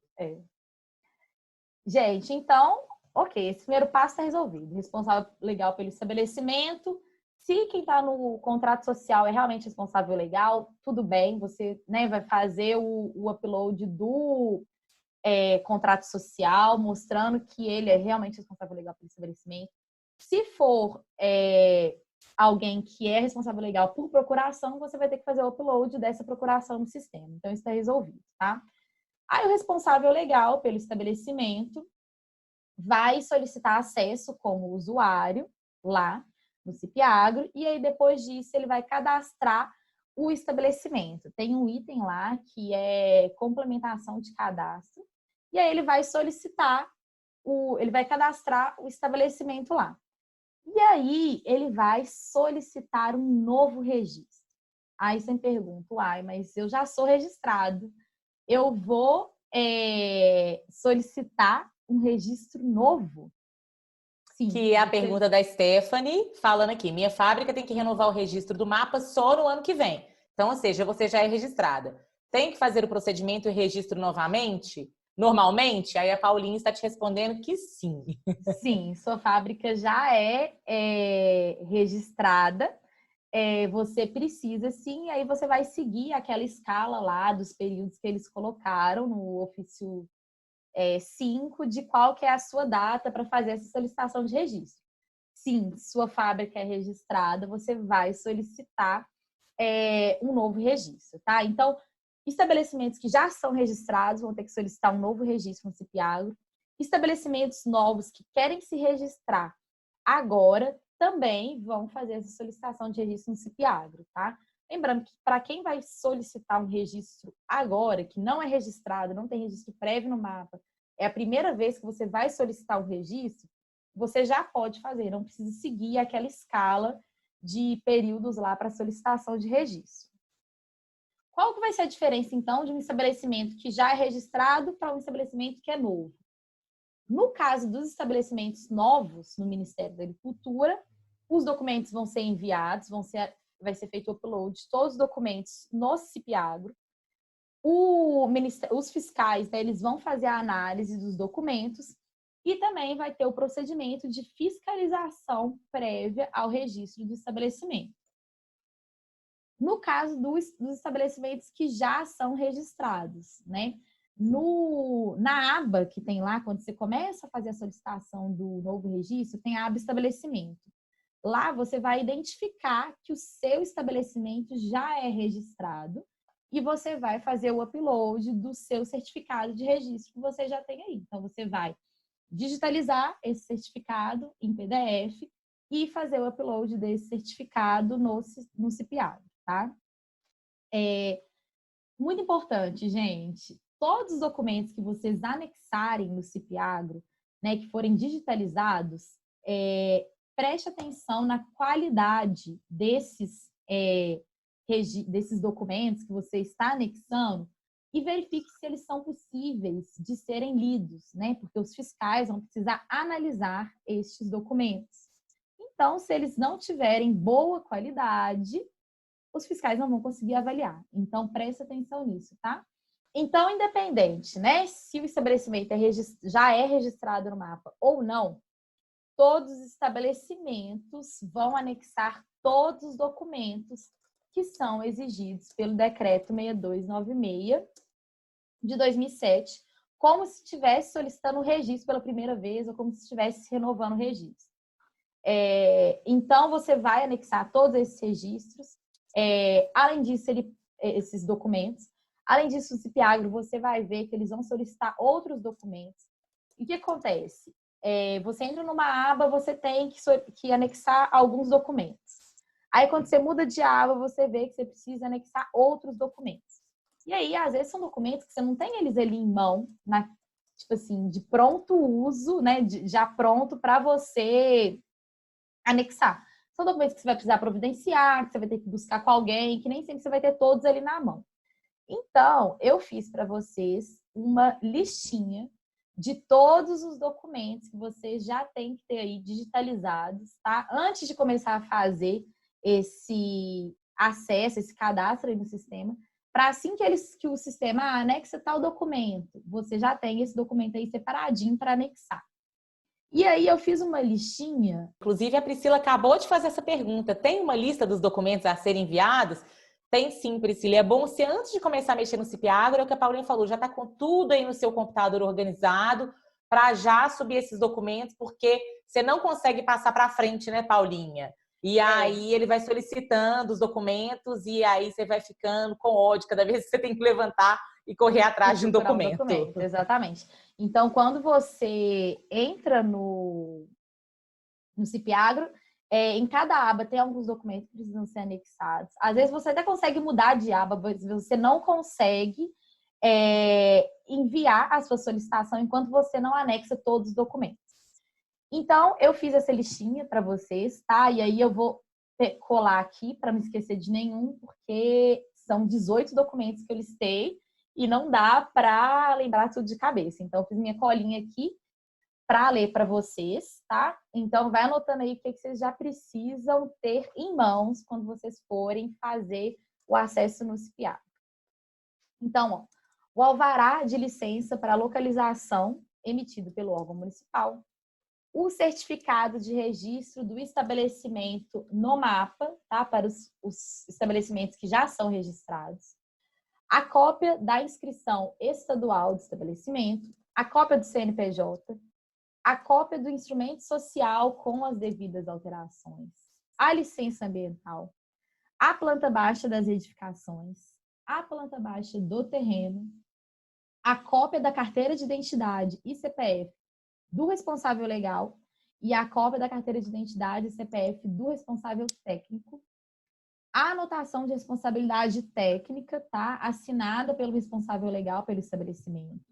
Gente, então, ok, esse primeiro passo está resolvido. Responsável legal pelo estabelecimento. Se quem está no contrato social é realmente responsável legal, tudo bem, você, né, vai fazer o upload do contrato social, mostrando que ele é realmente responsável legal pelo estabelecimento. Se for alguém que é responsável legal por procuração, você vai ter que fazer o upload dessa procuração no sistema. Então, isso está resolvido, tá? Aí, o responsável legal pelo estabelecimento vai solicitar acesso como usuário lá no CIP-Agro, e aí depois disso ele vai cadastrar o estabelecimento. Tem um item lá que é complementação de cadastro, e aí ele vai solicitar, ele vai cadastrar o estabelecimento lá. E aí ele vai solicitar um novo registro. Aí você me pergunta, mas eu já sou registrado, eu vou solicitar um registro novo? Sim. Que é a pergunta da Stephanie, falando aqui. Minha fábrica tem que renovar o registro do mapa só no ano que vem. Então, ou seja, você já é registrada. Tem que fazer o procedimento e registro novamente? Normalmente? Aí a Paulinha está te respondendo que sim. Sim, sua fábrica já é registrada. Você precisa sim, aí você vai seguir aquela escala lá dos períodos que eles colocaram no ofício 5 de qual que é a sua data para fazer essa solicitação de registro. Sim, sua fábrica é registrada, você vai solicitar um novo registro, tá? Então, estabelecimentos que já são registrados vão ter que solicitar um novo registro no CIP-Agro. Estabelecimentos novos que querem se registrar agora também vão fazer essa solicitação de registro no CIP-Agro, tá? Lembrando que para quem vai solicitar um registro agora, que não é registrado, não tem registro prévio no mapa, é a primeira vez que você vai solicitar um registro, você já pode fazer, não precisa seguir aquela escala de períodos lá para solicitação de registro. Qual que vai ser a diferença, então, de um estabelecimento que já é registrado para um estabelecimento que é novo? No caso dos estabelecimentos novos no Ministério da Agricultura, os documentos vão ser enviados, vai ser feito o upload de todos os documentos no CIP-Agro. Os fiscais, né, eles vão fazer a análise dos documentos e também vai ter o procedimento de fiscalização prévia ao registro do estabelecimento. No caso dos estabelecimentos que já são registrados, né? Na aba que tem lá, quando você começa a fazer a solicitação do novo registro, tem a aba estabelecimento. Lá você vai identificar que o seu estabelecimento já é registrado e você vai fazer o upload do seu certificado de registro que você já tem aí. Então, você vai digitalizar esse certificado em PDF e fazer o upload desse certificado no CIP-Agro, tá? Muito importante, gente, todos os documentos que vocês anexarem no CIP-Agro, né, que forem digitalizados, preste atenção na qualidade desses documentos que você está anexando e verifique se eles são possíveis de serem lidos, né? Porque os fiscais vão precisar analisar estes documentos. Então, se eles não tiverem boa qualidade, os fiscais não vão conseguir avaliar. Então, preste atenção nisso, tá? Então, independente, né? Se o estabelecimento já é registrado no mapa ou não, todos os estabelecimentos vão anexar todos os documentos que são exigidos pelo Decreto 6296 de 2007, como se estivesse solicitando o registro pela primeira vez ou como se estivesse renovando o registro. Então, você vai anexar todos esses registros. Além disso, esses documentos. Além disso, o CIP-Agro, você vai ver que eles vão solicitar outros documentos. E o que acontece? Você entra numa aba, você tem que anexar alguns documentos. Aí, quando você muda de aba, você vê que você precisa anexar outros documentos. E aí, às vezes, são documentos que você não tem eles ali em mão, tipo assim, de pronto uso, né? Já pronto para você anexar. São documentos que você vai precisar providenciar, que você vai ter que buscar com alguém, que nem sempre você vai ter todos ali na mão. Então, eu fiz para vocês uma listinha de todos os documentos que vocês já têm que ter aí digitalizados, tá? Antes de começar a fazer esse acesso, esse cadastro aí no sistema, para assim que o sistema anexa tal documento, você já tem esse documento aí separadinho para anexar. E aí eu fiz uma listinha. Inclusive, a Priscila acabou de fazer essa pergunta. Tem uma lista dos documentos a serem enviados? Tem sim, Priscila. É bom você, antes de começar a mexer no CIP-Agro, é o que a Paulinha falou, já está com tudo aí no seu computador organizado para já subir esses documentos, porque você não consegue passar para frente, né, Paulinha? E aí ele vai solicitando os documentos e aí você vai ficando com ódio cada vez que você tem que levantar e correr atrás de um documento. Exatamente. Então, quando você entra no CIP-Agro, Em cada aba tem alguns documentos que precisam ser anexados. Às vezes você até consegue mudar de aba, mas você não consegue enviar a sua solicitação enquanto você não anexa todos os documentos. Então, eu fiz essa listinha para vocês, tá? E aí eu vou colar aqui para não esquecer de nenhum, porque são 18 documentos que eu listei e não dá para lembrar tudo de cabeça. Então, eu fiz minha colinha aqui para ler para vocês, tá? Então, vai anotando aí o que vocês já precisam ter em mãos quando vocês forem fazer o acesso no CIPIA. Então, ó, o alvará de licença para localização emitido pelo órgão municipal, o certificado de registro do estabelecimento no mapa, tá? Para os estabelecimentos que já são registrados, a cópia da inscrição estadual do estabelecimento, a cópia do CNPJ, a cópia do instrumento social com as devidas alterações, a licença ambiental, a planta baixa das edificações, a planta baixa do terreno, a cópia da carteira de identidade e CPF do responsável legal e a cópia da carteira de identidade e CPF do responsável técnico, a anotação de responsabilidade técnica, tá? Assinada pelo responsável legal pelo estabelecimento,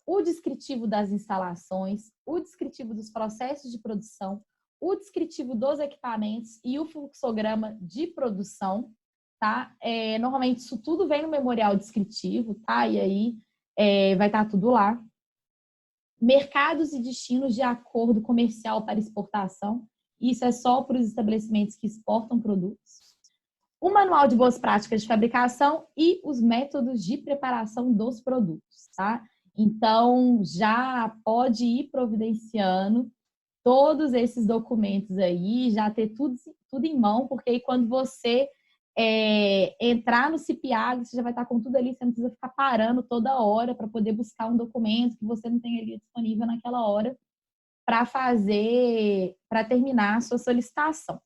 o descritivo das instalações, o descritivo dos processos de produção, o descritivo dos equipamentos e o fluxograma de produção, tá? Normalmente isso tudo vem no memorial descritivo, tá? E aí vai estar tudo lá. Mercados e destinos de acordo comercial para exportação. Isso é só para os estabelecimentos que exportam produtos. O manual de boas práticas de fabricação e os métodos de preparação dos produtos, tá? Então, já pode ir providenciando todos esses documentos aí, já ter tudo em mão, porque aí quando você entrar no CIPIA, você já vai estar com tudo ali, você não precisa ficar parando toda hora para poder buscar um documento que você não tem ali disponível naquela hora para terminar a sua solicitação.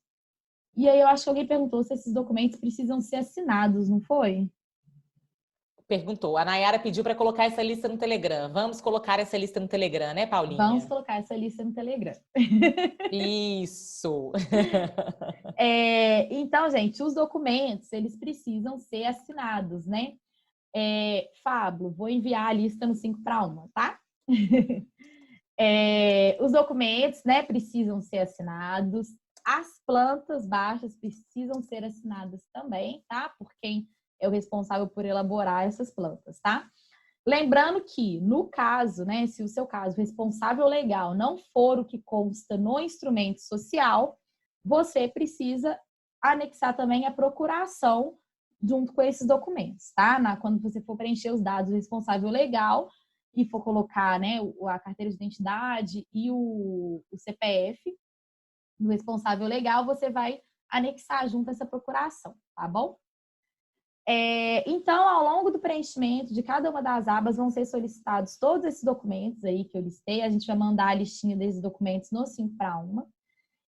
E aí eu acho que alguém perguntou se esses documentos precisam ser assinados, não foi? Perguntou. A Nayara pediu para colocar essa lista no Telegram. Vamos colocar essa lista no Telegram, né, Paulinha? Vamos colocar essa lista no Telegram. Isso! Então, gente, os documentos, eles precisam ser assinados, né? Fábio, vou enviar a lista no 5 para 1, tá? Os documentos, né, precisam ser assinados. As plantas baixas precisam ser assinadas também, tá? Por quem é o responsável por elaborar essas plantas, tá? Lembrando que, no caso, né, se o seu caso, o responsável legal não for o que consta no instrumento social, você precisa anexar também a procuração junto com esses documentos, tá? Quando você for preencher os dados do responsável legal e for colocar, né, a carteira de identidade e o CPF do responsável legal, você vai anexar junto essa procuração, tá bom? Então, ao longo do preenchimento de cada uma das abas, vão ser solicitados todos esses documentos aí que eu listei. A gente vai mandar a listinha desses documentos no 5 para 1.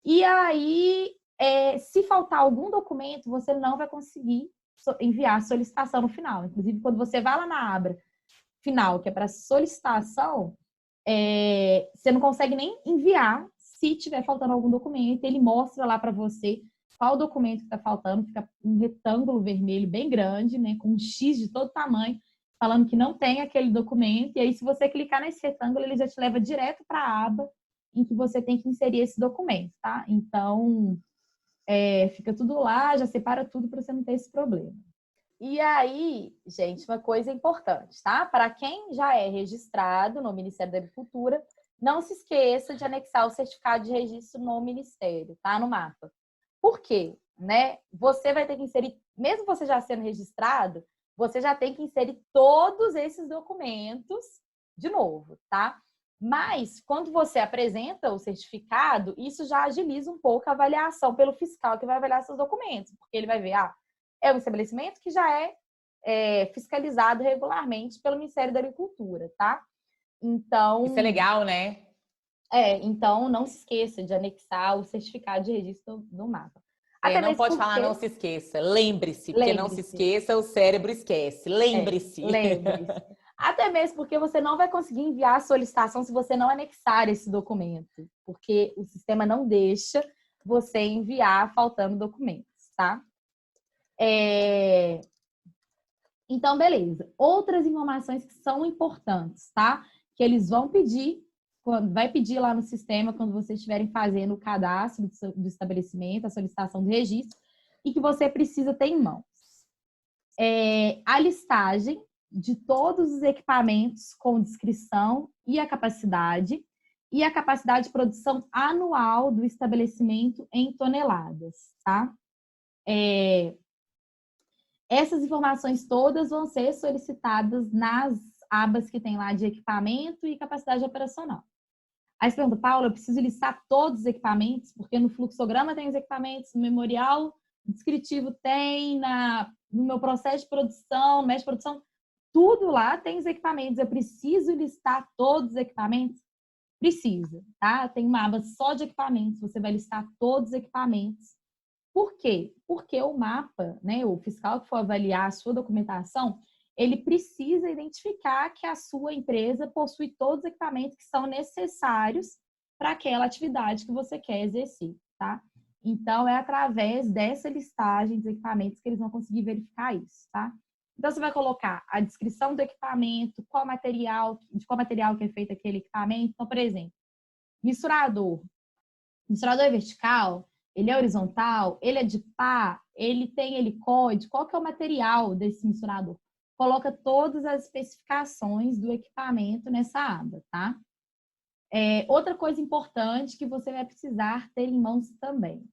E aí, se faltar algum documento, você não vai conseguir enviar a solicitação no final. Inclusive, quando você vai lá na aba final, que é para solicitação, você não consegue nem enviar se tiver faltando algum documento. Ele mostra lá para você qual documento que está faltando, fica um retângulo vermelho bem grande, né, com um X de todo tamanho, falando que não tem aquele documento. E aí, se você clicar nesse retângulo, ele já te leva direto para a aba em que você tem que inserir esse documento, tá? Então, fica tudo lá, já separa tudo para você não ter esse problema. E aí, gente, uma coisa importante, tá? Para quem já é registrado no Ministério da Agricultura, não se esqueça de anexar o certificado de registro no Ministério, tá? No mapa. Por quê? Né? Você vai ter que inserir, mesmo você já sendo registrado, você já tem que inserir todos esses documentos de novo, tá? Mas, quando você apresenta o certificado, isso já agiliza um pouco a avaliação pelo fiscal que vai avaliar seus documentos, porque ele vai ver, é um estabelecimento que já é fiscalizado regularmente pelo Ministério da Agricultura, tá? Então... Isso é legal, né? Então não se esqueça de anexar o certificado de registro no mapa. Não pode falar não se esqueça. Lembre-se, porque não se esqueça, o cérebro esquece. Lembre-se. Lembre-se. Até mesmo porque você não vai conseguir enviar a solicitação se você não anexar esse documento, porque o sistema não deixa você enviar faltando documentos, tá? Então, beleza. Outras informações que são importantes, tá? Que eles vão pedir, vai pedir lá no sistema quando vocês estiverem fazendo o cadastro do estabelecimento, a solicitação do registro, e que você precisa ter em mãos. A listagem de todos os equipamentos com descrição e a capacidade de produção anual do estabelecimento em toneladas, tá? Essas informações todas vão ser solicitadas nas abas que tem lá de equipamento e capacidade operacional. Aí você pergunta, Paula, eu preciso listar todos os equipamentos, porque no fluxograma tem os equipamentos, no memorial descritivo tem, no meu processo de produção, no mestre de produção, tudo lá tem os equipamentos. Eu preciso listar todos os equipamentos? Precisa, tá? Tem uma aba só de equipamentos, você vai listar todos os equipamentos. Por quê? Porque o mapa, né, o fiscal que for avaliar a sua documentação, ele precisa identificar que a sua empresa possui todos os equipamentos que são necessários para aquela atividade que você quer exercer, tá? Então, é através dessa listagem dos equipamentos que eles vão conseguir verificar isso, tá? Então, você vai colocar a descrição do equipamento, de qual material que é feito aquele equipamento. Então, por exemplo, misturador. Misturador é vertical, ele é horizontal, ele é de pá, ele tem helicóide, qual que é o material desse misturador? Coloca todas as especificações do equipamento nessa aba, tá? Outra coisa importante que você vai precisar ter em mãos também.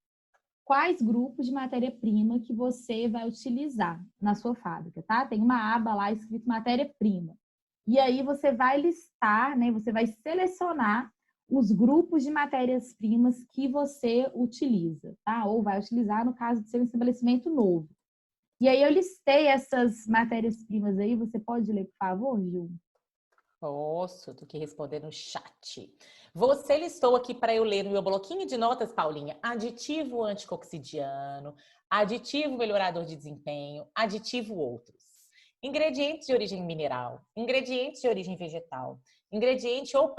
Quais grupos de matéria-prima que você vai utilizar na sua fábrica, tá? Tem uma aba lá escrito matéria-prima. E aí você vai listar, né? Você vai selecionar os grupos de matérias-primas que você utiliza, tá? Ou vai utilizar no caso de ser um estabelecimento novo. E aí eu listei essas matérias-primas aí. Você pode ler, por favor, Ju? Posso, tô aqui respondendo no chat. Você listou aqui para eu ler no meu bloquinho de notas, Paulinha, aditivo anticoxidiano, aditivo melhorador de desempenho, aditivo outros. Ingredientes de origem mineral, ingredientes de origem vegetal, ingrediente ou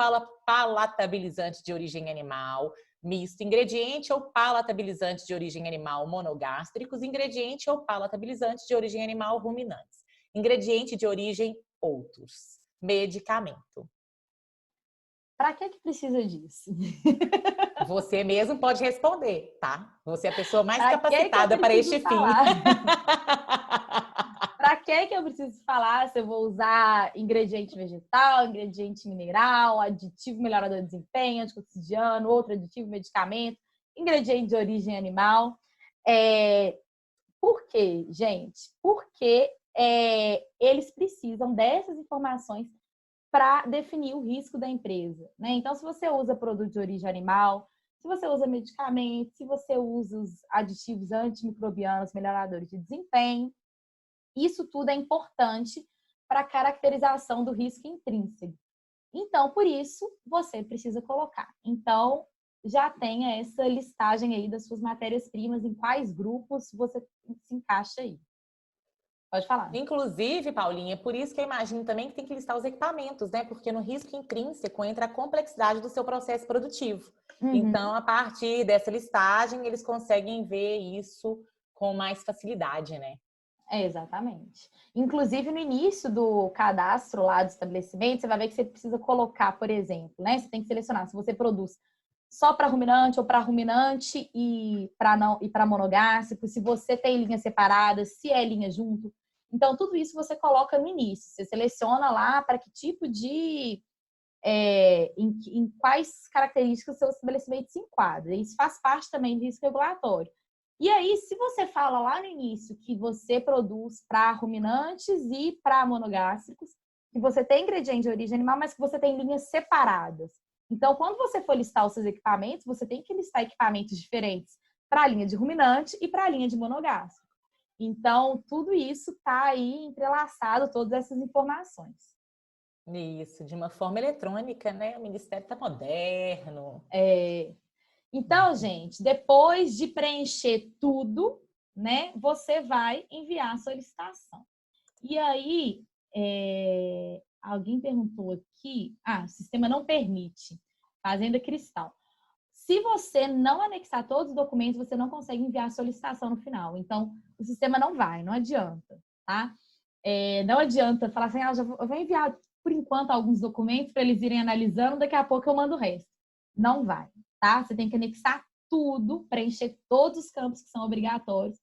palatabilizante de origem animal, misto, ingrediente ou palatabilizante de origem animal monogástricos, ingrediente ou palatabilizante de origem animal ruminantes, ingrediente de origem outros. Medicamento. Para que precisa disso? Você mesmo pode responder, tá? Você é a pessoa mais Para que eu capacitada para preciso este fim. falar? Para que eu preciso falar se eu vou usar ingrediente vegetal, ingrediente mineral, aditivo melhorador de desempenho, anticoxidiano, outro aditivo, medicamento, ingrediente de origem animal? Por quê, gente? Porque eles precisam dessas informações para definir o risco da empresa, né? Então, se você usa produto de origem animal, se você usa medicamentos, se você usa os aditivos antimicrobianos, melhoradores de desempenho, isso tudo é importante para a caracterização do risco intrínseco. Então, por isso, você precisa colocar. Então, já tenha essa listagem aí das suas matérias-primas, em quais grupos você se encaixa aí. Pode falar. Inclusive, Paulinha, é por isso que eu imagino também que tem que listar os equipamentos, né? Porque no risco intrínseco entra a complexidade do seu processo produtivo. Uhum. Então, a partir dessa listagem, eles conseguem ver isso com mais facilidade, né? Exatamente. Inclusive, no início do cadastro lá do estabelecimento, você vai ver que você precisa colocar, por exemplo, né? Você tem que selecionar se você produz só para ruminante ou para ruminante e para monogástrico, se você tem linhas separadas, se é linha junto. Então, tudo isso você coloca no início. Você seleciona lá para que tipo de... em quais características o seu estabelecimento se enquadra. Isso faz parte também do risco regulatório. E aí, se você fala lá no início que você produz para ruminantes e para monogástricos, que você tem ingrediente de origem animal, mas que você tem linhas separadas. Então, quando você for listar os seus equipamentos, você tem que listar equipamentos diferentes para a linha de ruminante e para a linha de monogástrico. Então, tudo isso está aí entrelaçado, todas essas informações. Isso, de uma forma eletrônica, né? O Ministério está moderno. Então, gente, depois de preencher tudo, né, você vai enviar a solicitação. E aí, alguém perguntou aqui, o sistema não permite, Fazenda Cristal. Se você não anexar todos os documentos, você não consegue enviar a solicitação no final. Então, o sistema não adianta, tá? Não adianta falar assim, eu vou enviar, por enquanto, alguns documentos para eles irem analisando, daqui a pouco eu mando o resto. Não vai, tá? Você tem que anexar tudo, preencher todos os campos que são obrigatórios.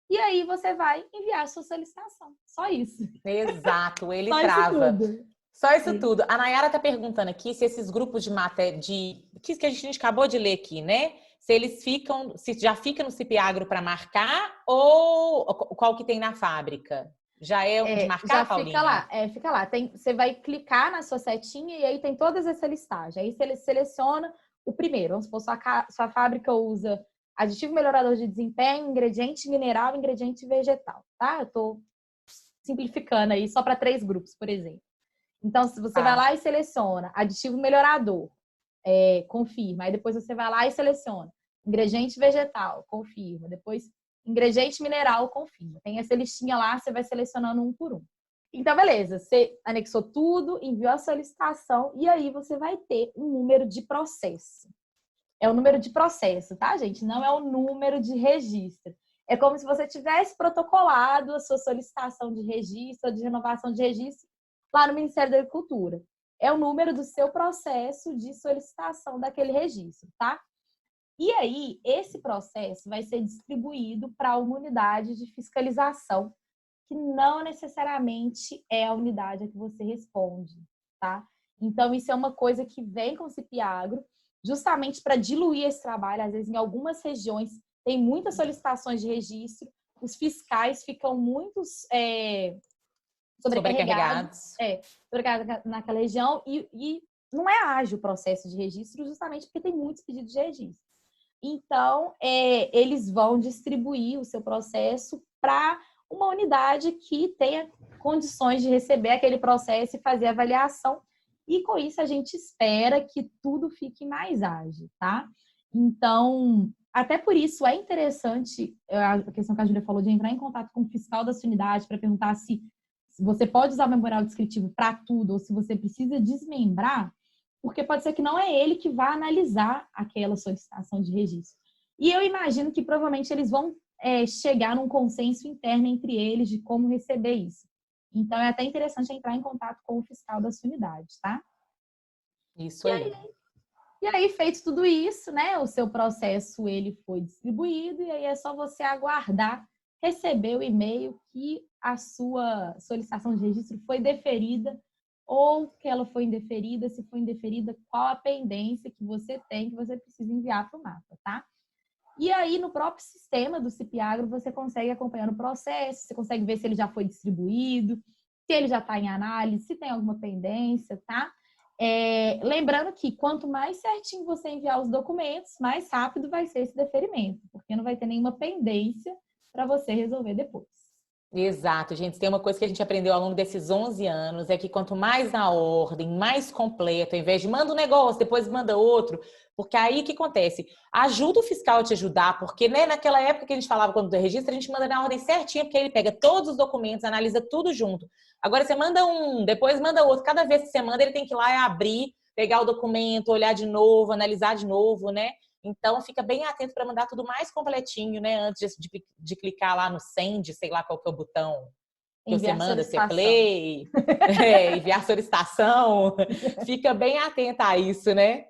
E aí você vai enviar a sua solicitação. Só isso. Exato, ele Só trava. isso tudo. Só isso tudo. A Nayara está perguntando aqui se esses grupos de matéria que a gente acabou de ler aqui, né? Se já fica no CIPIAGRO para marcar ou qual que tem na fábrica? Já é o de marcar, Já Paulinha? fica lá. Você vai clicar na sua setinha e aí tem todas essa listagem. Aí você seleciona o primeiro. Vamos supor, sua fábrica usa aditivo melhorador de desempenho, ingrediente mineral, ingrediente vegetal, tá? Eu tô simplificando aí só para 3 grupos, por exemplo. Então, se você vai lá e seleciona aditivo melhorador, confirma. Aí depois você vai lá e seleciona ingrediente vegetal, confirma. Depois ingrediente mineral, confirma. Tem essa listinha lá, você vai selecionando um por um. Então, beleza, você anexou tudo, enviou a solicitação e aí você vai ter um número de processo. É o número de processo, tá, gente? Não é o número de registro. É como se você tivesse protocolado a sua solicitação de registro, de renovação de registro lá no Ministério da Agricultura. É o número do seu processo de solicitação daquele registro, tá? E aí, esse processo vai ser distribuído para uma unidade de fiscalização, que não necessariamente é a unidade a que você responde, tá? Então, isso é uma coisa que vem com o CIPIAGRO, justamente para diluir esse trabalho. Às vezes, em algumas regiões, tem muitas solicitações de registro, os fiscais ficam muito sobrecarregados naquela região e não é ágil o processo de registro, justamente porque tem muitos pedidos de registro. Então, eles vão distribuir o seu processo para uma unidade que tenha condições de receber aquele processo e fazer a avaliação. E com isso a gente espera que tudo fique mais ágil, tá? Então, até por isso é interessante a questão que a Júlia falou de entrar em contato com o fiscal da sua unidade para perguntar se você pode usar o memorial descritivo para tudo ou se você precisa desmembrar, porque pode ser que não é ele que vá analisar aquela solicitação de registro. E eu imagino que provavelmente eles vão chegar num consenso interno entre eles de como receber isso. Então, é até interessante entrar em contato com o fiscal da sua unidade, tá? Isso aí. E aí, feito tudo isso, né? O seu processo, ele foi distribuído e aí é só você aguardar receber o e-mail que a sua solicitação de registro foi deferida ou que ela foi indeferida. Se foi indeferida, qual a pendência que você tem que você precisa enviar para o mapa, tá? E aí, no próprio sistema do CIPIAGRO, você consegue acompanhar o processo, você consegue ver se ele já foi distribuído, se ele já está em análise, se tem alguma pendência, tá? Lembrando que quanto mais certinho você enviar os documentos, mais rápido vai ser esse deferimento, porque não vai ter nenhuma pendência para você resolver depois. Exato, gente. Tem uma coisa que a gente aprendeu ao longo desses 11 anos, é que quanto mais na ordem, mais completo, ao invés de manda um negócio, depois manda outro, porque aí o que acontece? Ajuda o fiscal a te ajudar, porque né, naquela época que a gente falava quando do registro, a gente manda na ordem certinha, porque ele pega todos os documentos, analisa tudo junto. Agora você manda um, depois manda outro. Cada vez que você manda, ele tem que ir lá e abrir, pegar o documento, olhar de novo, analisar de novo, né? Então, fica bem atento para mandar tudo mais completinho, né? Antes de clicar lá no send, sei lá qual que é o botão que você manda, se é play, enviar solicitação. Fica bem atenta a isso, né?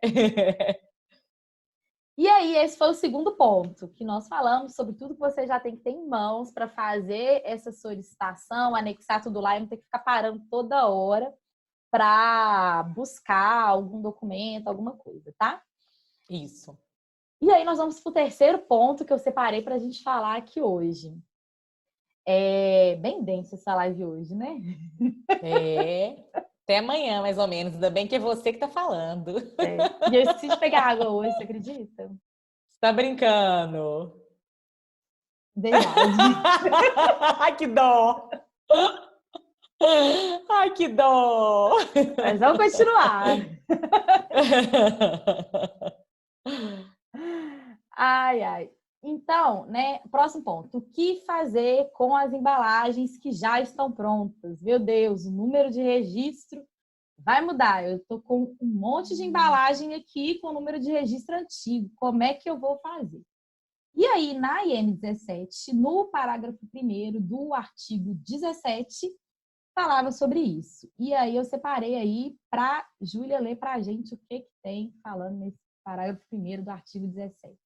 E aí, esse foi o segundo ponto, que nós falamos sobre tudo que você já tem que ter em mãos para fazer essa solicitação, anexar tudo lá e não ter que ficar parando toda hora para buscar algum documento, alguma coisa, tá? Isso. E aí nós vamos para o terceiro ponto que eu separei para a gente falar aqui hoje. É bem densa essa live hoje, né? Até amanhã, mais ou menos. Ainda bem que é você que tá falando. E eu esqueci de pegar água hoje, você acredita? Você tá brincando? Verdade. Ai, que dó! Ai, que dó! Mas vamos continuar. Ai, ai. Então, né, próximo ponto. O que fazer com as embalagens que já estão prontas? Meu Deus, o número de registro vai mudar. Eu tô com um monte de embalagem aqui com o número de registro antigo. Como é que eu vou fazer? E aí, na IN17, no parágrafo 1º do artigo 17, falava sobre isso. E aí eu separei aí para Júlia ler para a gente o que tem falando nesse parágrafo 1º do artigo 17.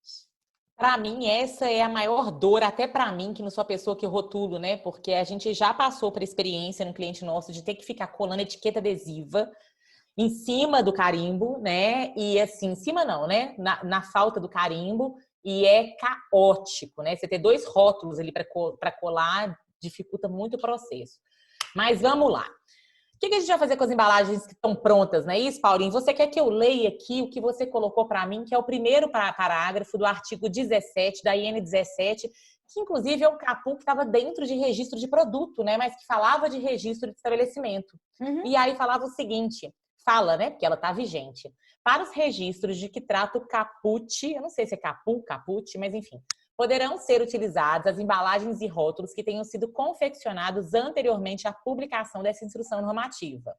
Para mim, essa é a maior dor, até para mim, que não sou a pessoa que rotulo, né? Porque a gente já passou por experiência no cliente nosso de ter que ficar colando etiqueta adesiva em cima do carimbo, né? E assim, em cima não, né? Na falta do carimbo, e é caótico, né? Você ter 2 rótulos ali para colar dificulta muito o processo. Mas vamos lá. O que a gente vai fazer com as embalagens que estão prontas, não é isso, Paulinho? Você quer que eu leia aqui o que você colocou para mim, que é o primeiro parágrafo do artigo 17 da IN17, que inclusive é um caput que estava dentro de registro de produto, né? Mas que falava de registro de estabelecimento. E aí falava o seguinte, fala, né? Porque ela está vigente. Para os registros de que trata o caput, eu não sei se é caput, mas enfim, poderão ser utilizadas as embalagens e rótulos que tenham sido confeccionados anteriormente à publicação dessa instrução normativa,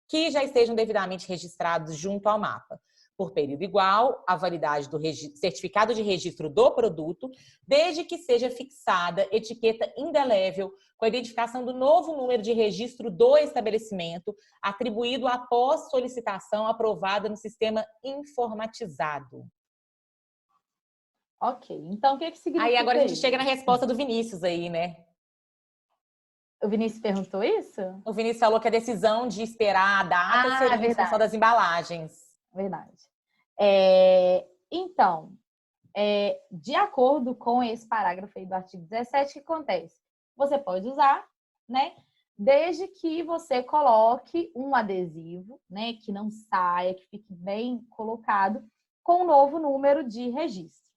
que já estejam devidamente registrados junto ao mapa, por período igual à validade do certificado de registro do produto, desde que seja fixada etiqueta indelével com a identificação do novo número de registro do estabelecimento, atribuído após solicitação aprovada no sistema informatizado. Ok, então o que significa Aí agora a gente isso? chega na resposta do Vinícius aí, né? O Vinícius perguntou isso? O Vinícius falou que a decisão de esperar a data seria em função das embalagens. Verdade. Então, de acordo com esse parágrafo aí do artigo 17, o que acontece? Você pode usar, né? Desde que você coloque um adesivo, né? Que não saia, que fique bem colocado, com um novo número de registro.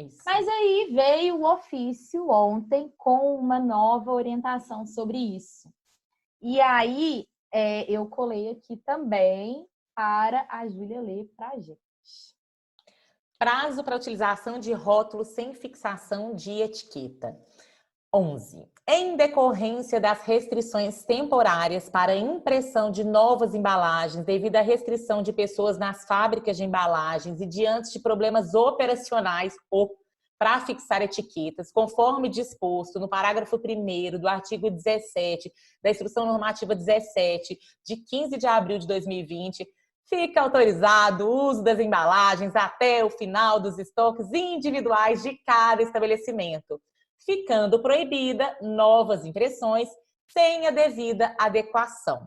Isso. Mas aí veio o ofício ontem com uma nova orientação sobre isso. E aí eu colei aqui também para a Júlia ler para a gente. Prazo para utilização de rótulos sem fixação de etiqueta. 11. Em decorrência das restrições temporárias para impressão de novas embalagens devido à restrição de pessoas nas fábricas de embalagens e diante de problemas operacionais para fixar etiquetas, conforme disposto no parágrafo 1º do artigo 17 da Instrução Normativa 17, de 15 de abril de 2020, fica autorizado o uso das embalagens até o final dos estoques individuais de cada estabelecimento, ficando proibida novas impressões sem a devida adequação.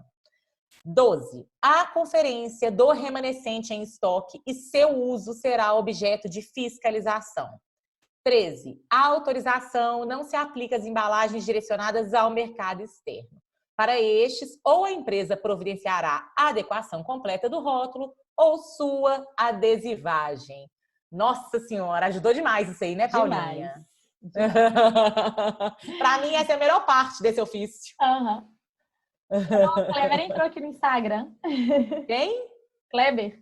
12. A conferência do remanescente em estoque e seu uso será objeto de fiscalização. 13. A autorização não se aplica às embalagens direcionadas ao mercado externo. Para estes, ou a empresa providenciará a adequação completa do rótulo ou sua adesivagem. Nossa Senhora, ajudou demais isso aí, né, Paulinha? Para mim, essa é a melhor parte desse ofício. Uhum. O Kleber entrou aqui no Instagram. Quem? Kleber.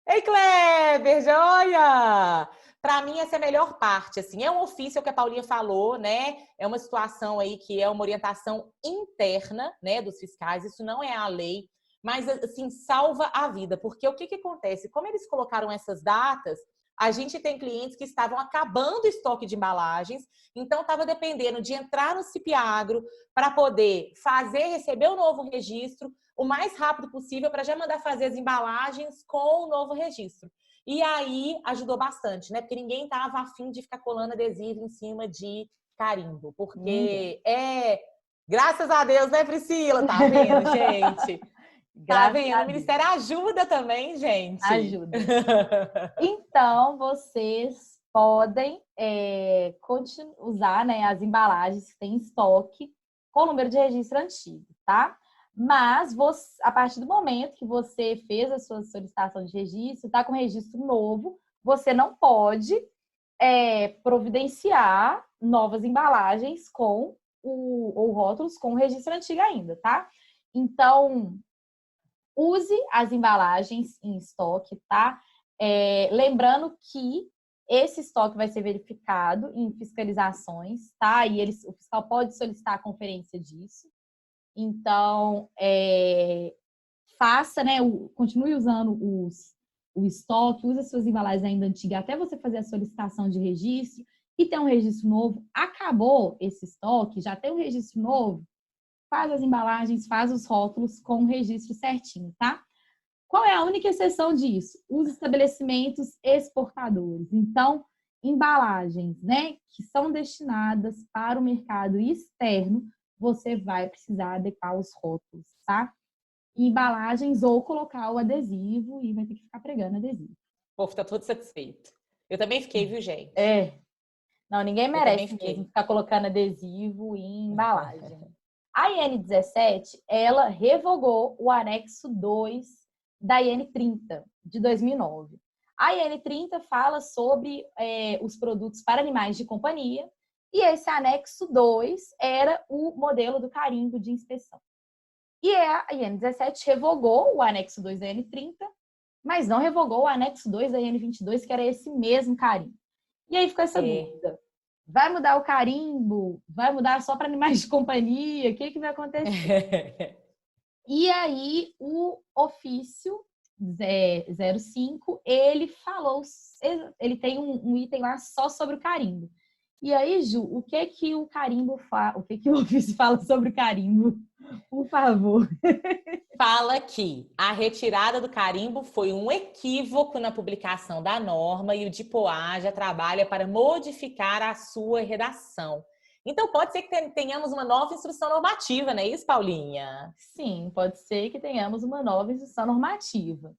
Ei, Kleber, joia! Para mim, essa é a melhor parte, assim. É um ofício que a Paulinha falou, né? É uma situação aí que é uma orientação interna, né, dos fiscais. Isso não é a lei, mas, assim, salva a vida. Porque o que acontece? Como eles colocaram essas datas, a gente tem clientes que estavam acabando o estoque de embalagens, então estava dependendo de entrar no CIPAGRO para poder receber o novo registro o mais rápido possível para já mandar fazer as embalagens com o novo registro. E aí ajudou bastante, né? Porque ninguém estava afim de ficar colando adesivo em cima de carimbo. Porque graças a Deus, né, Priscila? Tá vendo, gente? Tá vendo? O Ministério ajuda também, gente. Ajuda. Então, vocês podem usar, né, as embalagens que tem em estoque com o número de registro antigo, tá? Mas a partir do momento que você fez a sua solicitação de registro, está com registro novo, você não pode providenciar novas embalagens ou rótulos com o registro antigo ainda, tá? Então, use as embalagens em estoque, tá? Lembrando que esse estoque vai ser verificado em fiscalizações, tá? E o fiscal pode solicitar a conferência disso. Então, faça, né, continue usando o estoque, use as suas embalagens ainda antigas até você fazer a solicitação de registro e ter um registro novo. Acabou esse estoque, já tem um registro novo, faz as embalagens, faz os rótulos com o registro certinho, tá? Qual é a única exceção disso? Os estabelecimentos exportadores. Então, embalagens, né, que são destinadas para o mercado externo, você vai precisar adequar os rótulos, tá? Embalagens ou colocar o adesivo e vai ter que ficar pregando adesivo. O povo tá todo satisfeito. Eu também fiquei, viu, gente? Não, ninguém Eu também merece mesmo fiquei. ficar colocando adesivo em embalagem. A IN17, ela revogou o anexo 2 da IN30, de 2009. A IN30 fala sobre os produtos para animais de companhia e esse anexo 2 era o modelo do carimbo de inspeção. E a IN17 revogou o anexo 2 da IN30, mas não revogou o anexo 2 da IN22, que era esse mesmo carimbo. E aí ficou essa dúvida. Vai mudar o carimbo? Vai mudar só para animais de companhia? O que vai acontecer? E aí o ofício 05, ele falou, ele tem um item lá só sobre o carimbo. E aí, Ju, o que o carimbo fala? O que o ofício fala sobre o carimbo? Por favor. Fala que a retirada do carimbo foi um equívoco na publicação da norma e o DIPOA já trabalha para modificar a sua redação. Então, pode ser que tenhamos uma nova instrução normativa, não é isso, Paulinha? Sim, pode ser que tenhamos uma nova instrução normativa.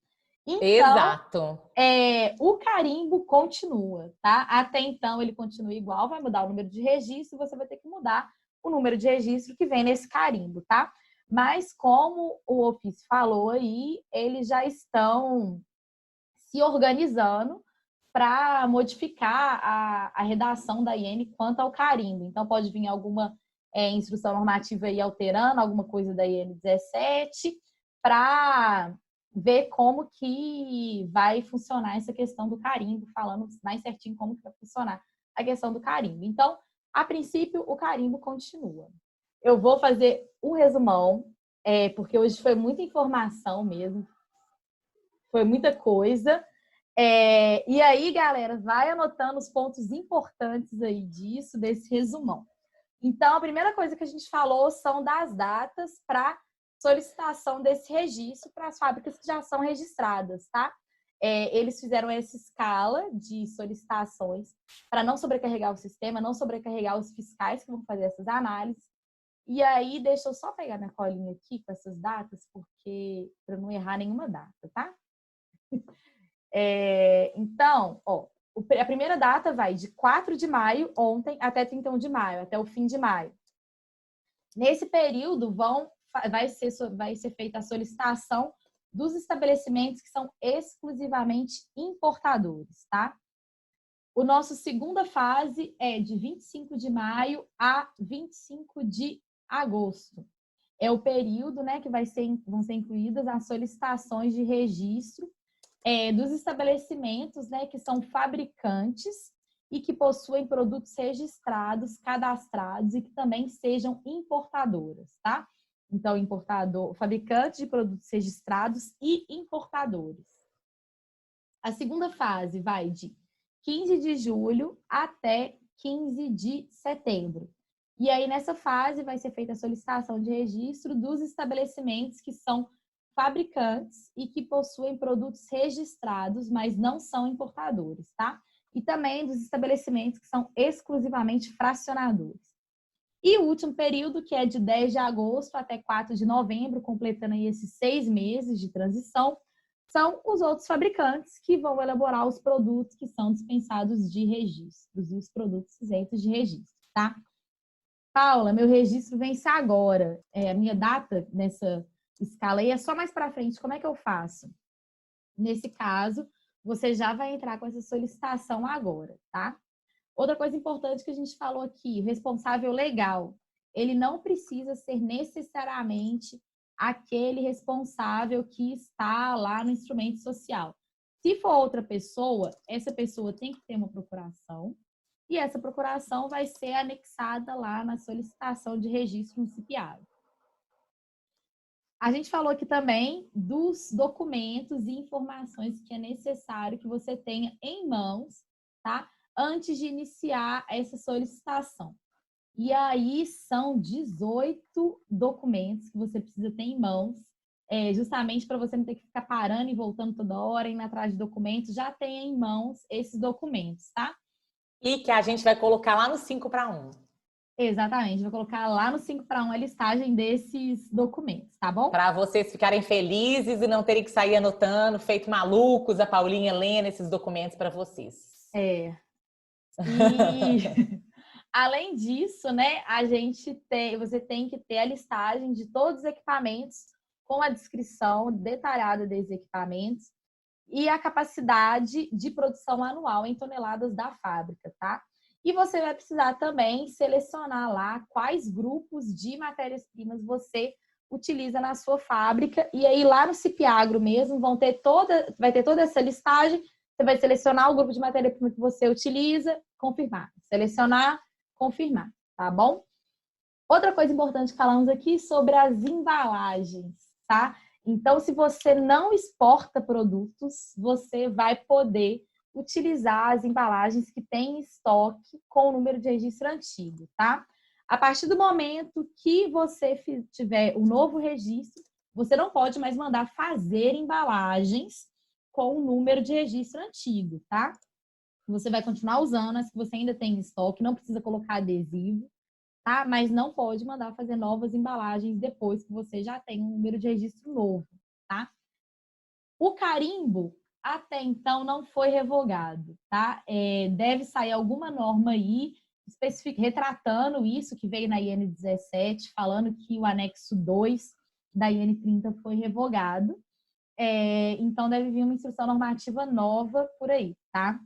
Então, exato. O carimbo continua, tá? Até então ele continua igual, vai mudar o número de registro, você vai ter que mudar o número de registro que vem nesse carimbo, tá? Mas como o ofício falou aí, eles já estão se organizando para modificar a redação da IN quanto ao carimbo. Então pode vir alguma instrução normativa aí alterando alguma coisa da IN 17 para ver como que vai funcionar essa questão do carimbo, falando mais certinho como que vai funcionar a questão do carimbo. Então, a princípio, o carimbo continua. Eu vou fazer um resumão, porque hoje foi muita informação mesmo, foi muita coisa. E aí, galera, vai anotando os pontos importantes aí disso, desse resumão. Então, a primeira coisa que a gente falou são das datas para solicitação desse registro para as fábricas que já são registradas, tá? Eles fizeram essa escala de solicitações para não sobrecarregar o sistema, não sobrecarregar os fiscais que vão fazer essas análises. E aí, deixa eu só pegar minha colinha aqui com essas datas, porque para não errar nenhuma data, tá? Então, a primeira data vai de 4 de maio, ontem, até 31 de maio, até o fim de maio. Nesse período, vai ser feita a solicitação dos estabelecimentos que são exclusivamente importadores, tá? O nosso segunda fase é de 25 de maio a 25 de agosto. É o período, né, que vão ser incluídas as solicitações de registro dos estabelecimentos, né, que são fabricantes e que possuem produtos registrados, cadastrados e que também sejam importadoras, tá? Então, fabricantes de produtos registrados e importadores. A segunda fase vai de 15 de julho até 15 de setembro. E aí, nessa fase, vai ser feita a solicitação de registro dos estabelecimentos que são fabricantes e que possuem produtos registrados, mas não são importadores, tá? E também dos estabelecimentos que são exclusivamente fracionadores. E o último período, que é de 10 de agosto até 4 de novembro, completando aí esses 6 meses de transição, são os outros fabricantes que vão elaborar os produtos que são dispensados de registros e os produtos isentos de registro, tá? Paula, meu registro vence agora. A minha data nessa escala aí é só mais para frente. Como é que eu faço? Nesse caso, você já vai entrar com essa solicitação agora, tá? Outra coisa importante que a gente falou aqui, o responsável legal, ele não precisa ser necessariamente aquele responsável que está lá no instrumento social. Se for outra pessoa, essa pessoa tem que ter uma procuração e essa procuração vai ser anexada lá na solicitação de registro no CIPIAB. A gente falou aqui também dos documentos e informações que é necessário que você tenha em mãos, tá? Antes de iniciar essa solicitação. E aí são 18 documentos que você precisa ter em mãos, justamente para você não ter que ficar parando e voltando toda hora, indo atrás de documentos. Já tenha em mãos esses documentos, tá? E que a gente vai colocar lá no 5 para 1. Exatamente, vou colocar lá no 5 para 1 a listagem desses documentos, tá bom? Para vocês ficarem felizes e não terem que sair anotando, feito malucos, a Paulinha lendo esses documentos para vocês. E além disso, né, você tem que ter a listagem de todos os equipamentos com a descrição detalhada desses equipamentos e a capacidade de produção anual em toneladas da fábrica, tá? E você vai precisar também selecionar lá quais grupos de matérias-primas você utiliza na sua fábrica. E aí lá no CIPAGRO mesmo vai ter toda essa listagem. Você vai selecionar o grupo de matéria-prima que você utiliza, confirmar. Selecionar, confirmar, tá bom? Outra coisa importante que falamos aqui sobre as embalagens, tá? Então, se você não exporta produtos, você vai poder utilizar as embalagens que tem em estoque com o número de registro antigo, tá? A partir do momento que você tiver o novo registro, você não pode mais mandar fazer embalagens com o número de registro antigo, tá? Você vai continuar usando as que você ainda tem em estoque, não precisa colocar adesivo, tá? Mas não pode mandar fazer novas embalagens depois que você já tem um número de registro novo, tá? O carimbo até então não foi revogado, tá? Deve sair alguma norma aí retratando isso que veio na IN 17, falando que o anexo 2 da IN 30 foi revogado. Então deve vir uma instrução normativa nova por aí, tá?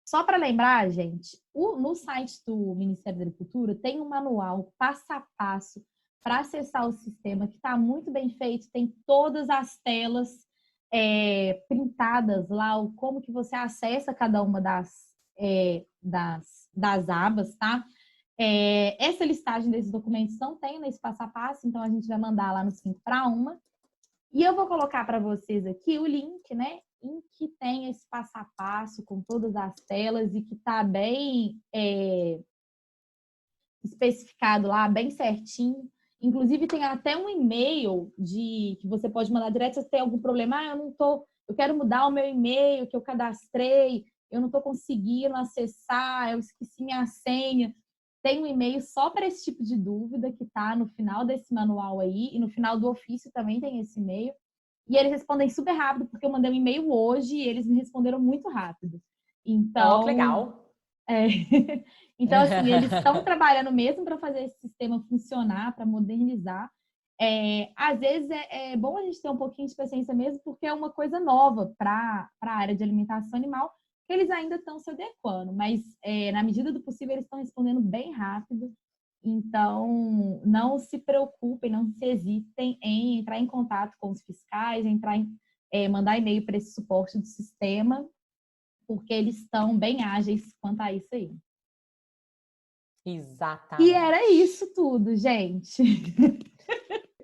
Só para lembrar, gente, no site do Ministério da Agricultura tem um manual passo a passo para acessar o sistema que está muito bem feito, tem todas as telas printadas lá, como que você acessa cada uma das abas, tá? Essa listagem desses documentos não tem nesse passo a passo, então a gente vai mandar lá no 5 para 1. E eu vou colocar para vocês aqui o link, né? Em que tem esse passo a passo com todas as telas e que está bem especificado lá, bem certinho. Inclusive, tem até um e-mail que você pode mandar direto se você tem algum problema. Eu quero mudar o meu e-mail que eu cadastrei, eu não estou conseguindo acessar, eu esqueci minha senha. Tem um e-mail só para esse tipo de dúvida que está no final desse manual aí, e no final do ofício também tem esse e-mail. E eles respondem super rápido, porque eu mandei um e-mail hoje e eles me responderam muito rápido. Então, que legal! Então, assim, eles estão trabalhando mesmo para fazer esse sistema funcionar, para modernizar. Às vezes é bom a gente ter um pouquinho de paciência mesmo, porque é uma coisa nova para a área de alimentação animal, que eles ainda estão se adequando, mas na medida do possível eles estão respondendo bem rápido. Então, não se preocupem, não se hesitem em entrar em contato com os fiscais, mandar e-mail para esse suporte do sistema, porque eles estão bem ágeis quanto a isso aí. Exatamente. E era isso tudo, gente.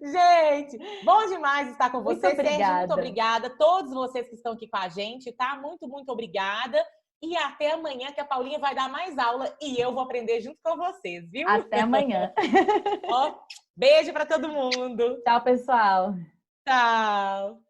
Gente, bom demais estar com você. Muito obrigada. Sérgio, muito obrigada. Todos vocês que estão aqui com a gente, tá? Muito, muito obrigada. E até amanhã, que a Paulinha vai dar mais aula e eu vou aprender junto com vocês, viu? Até amanhã. Beijo para todo mundo. Tchau, pessoal. Tchau.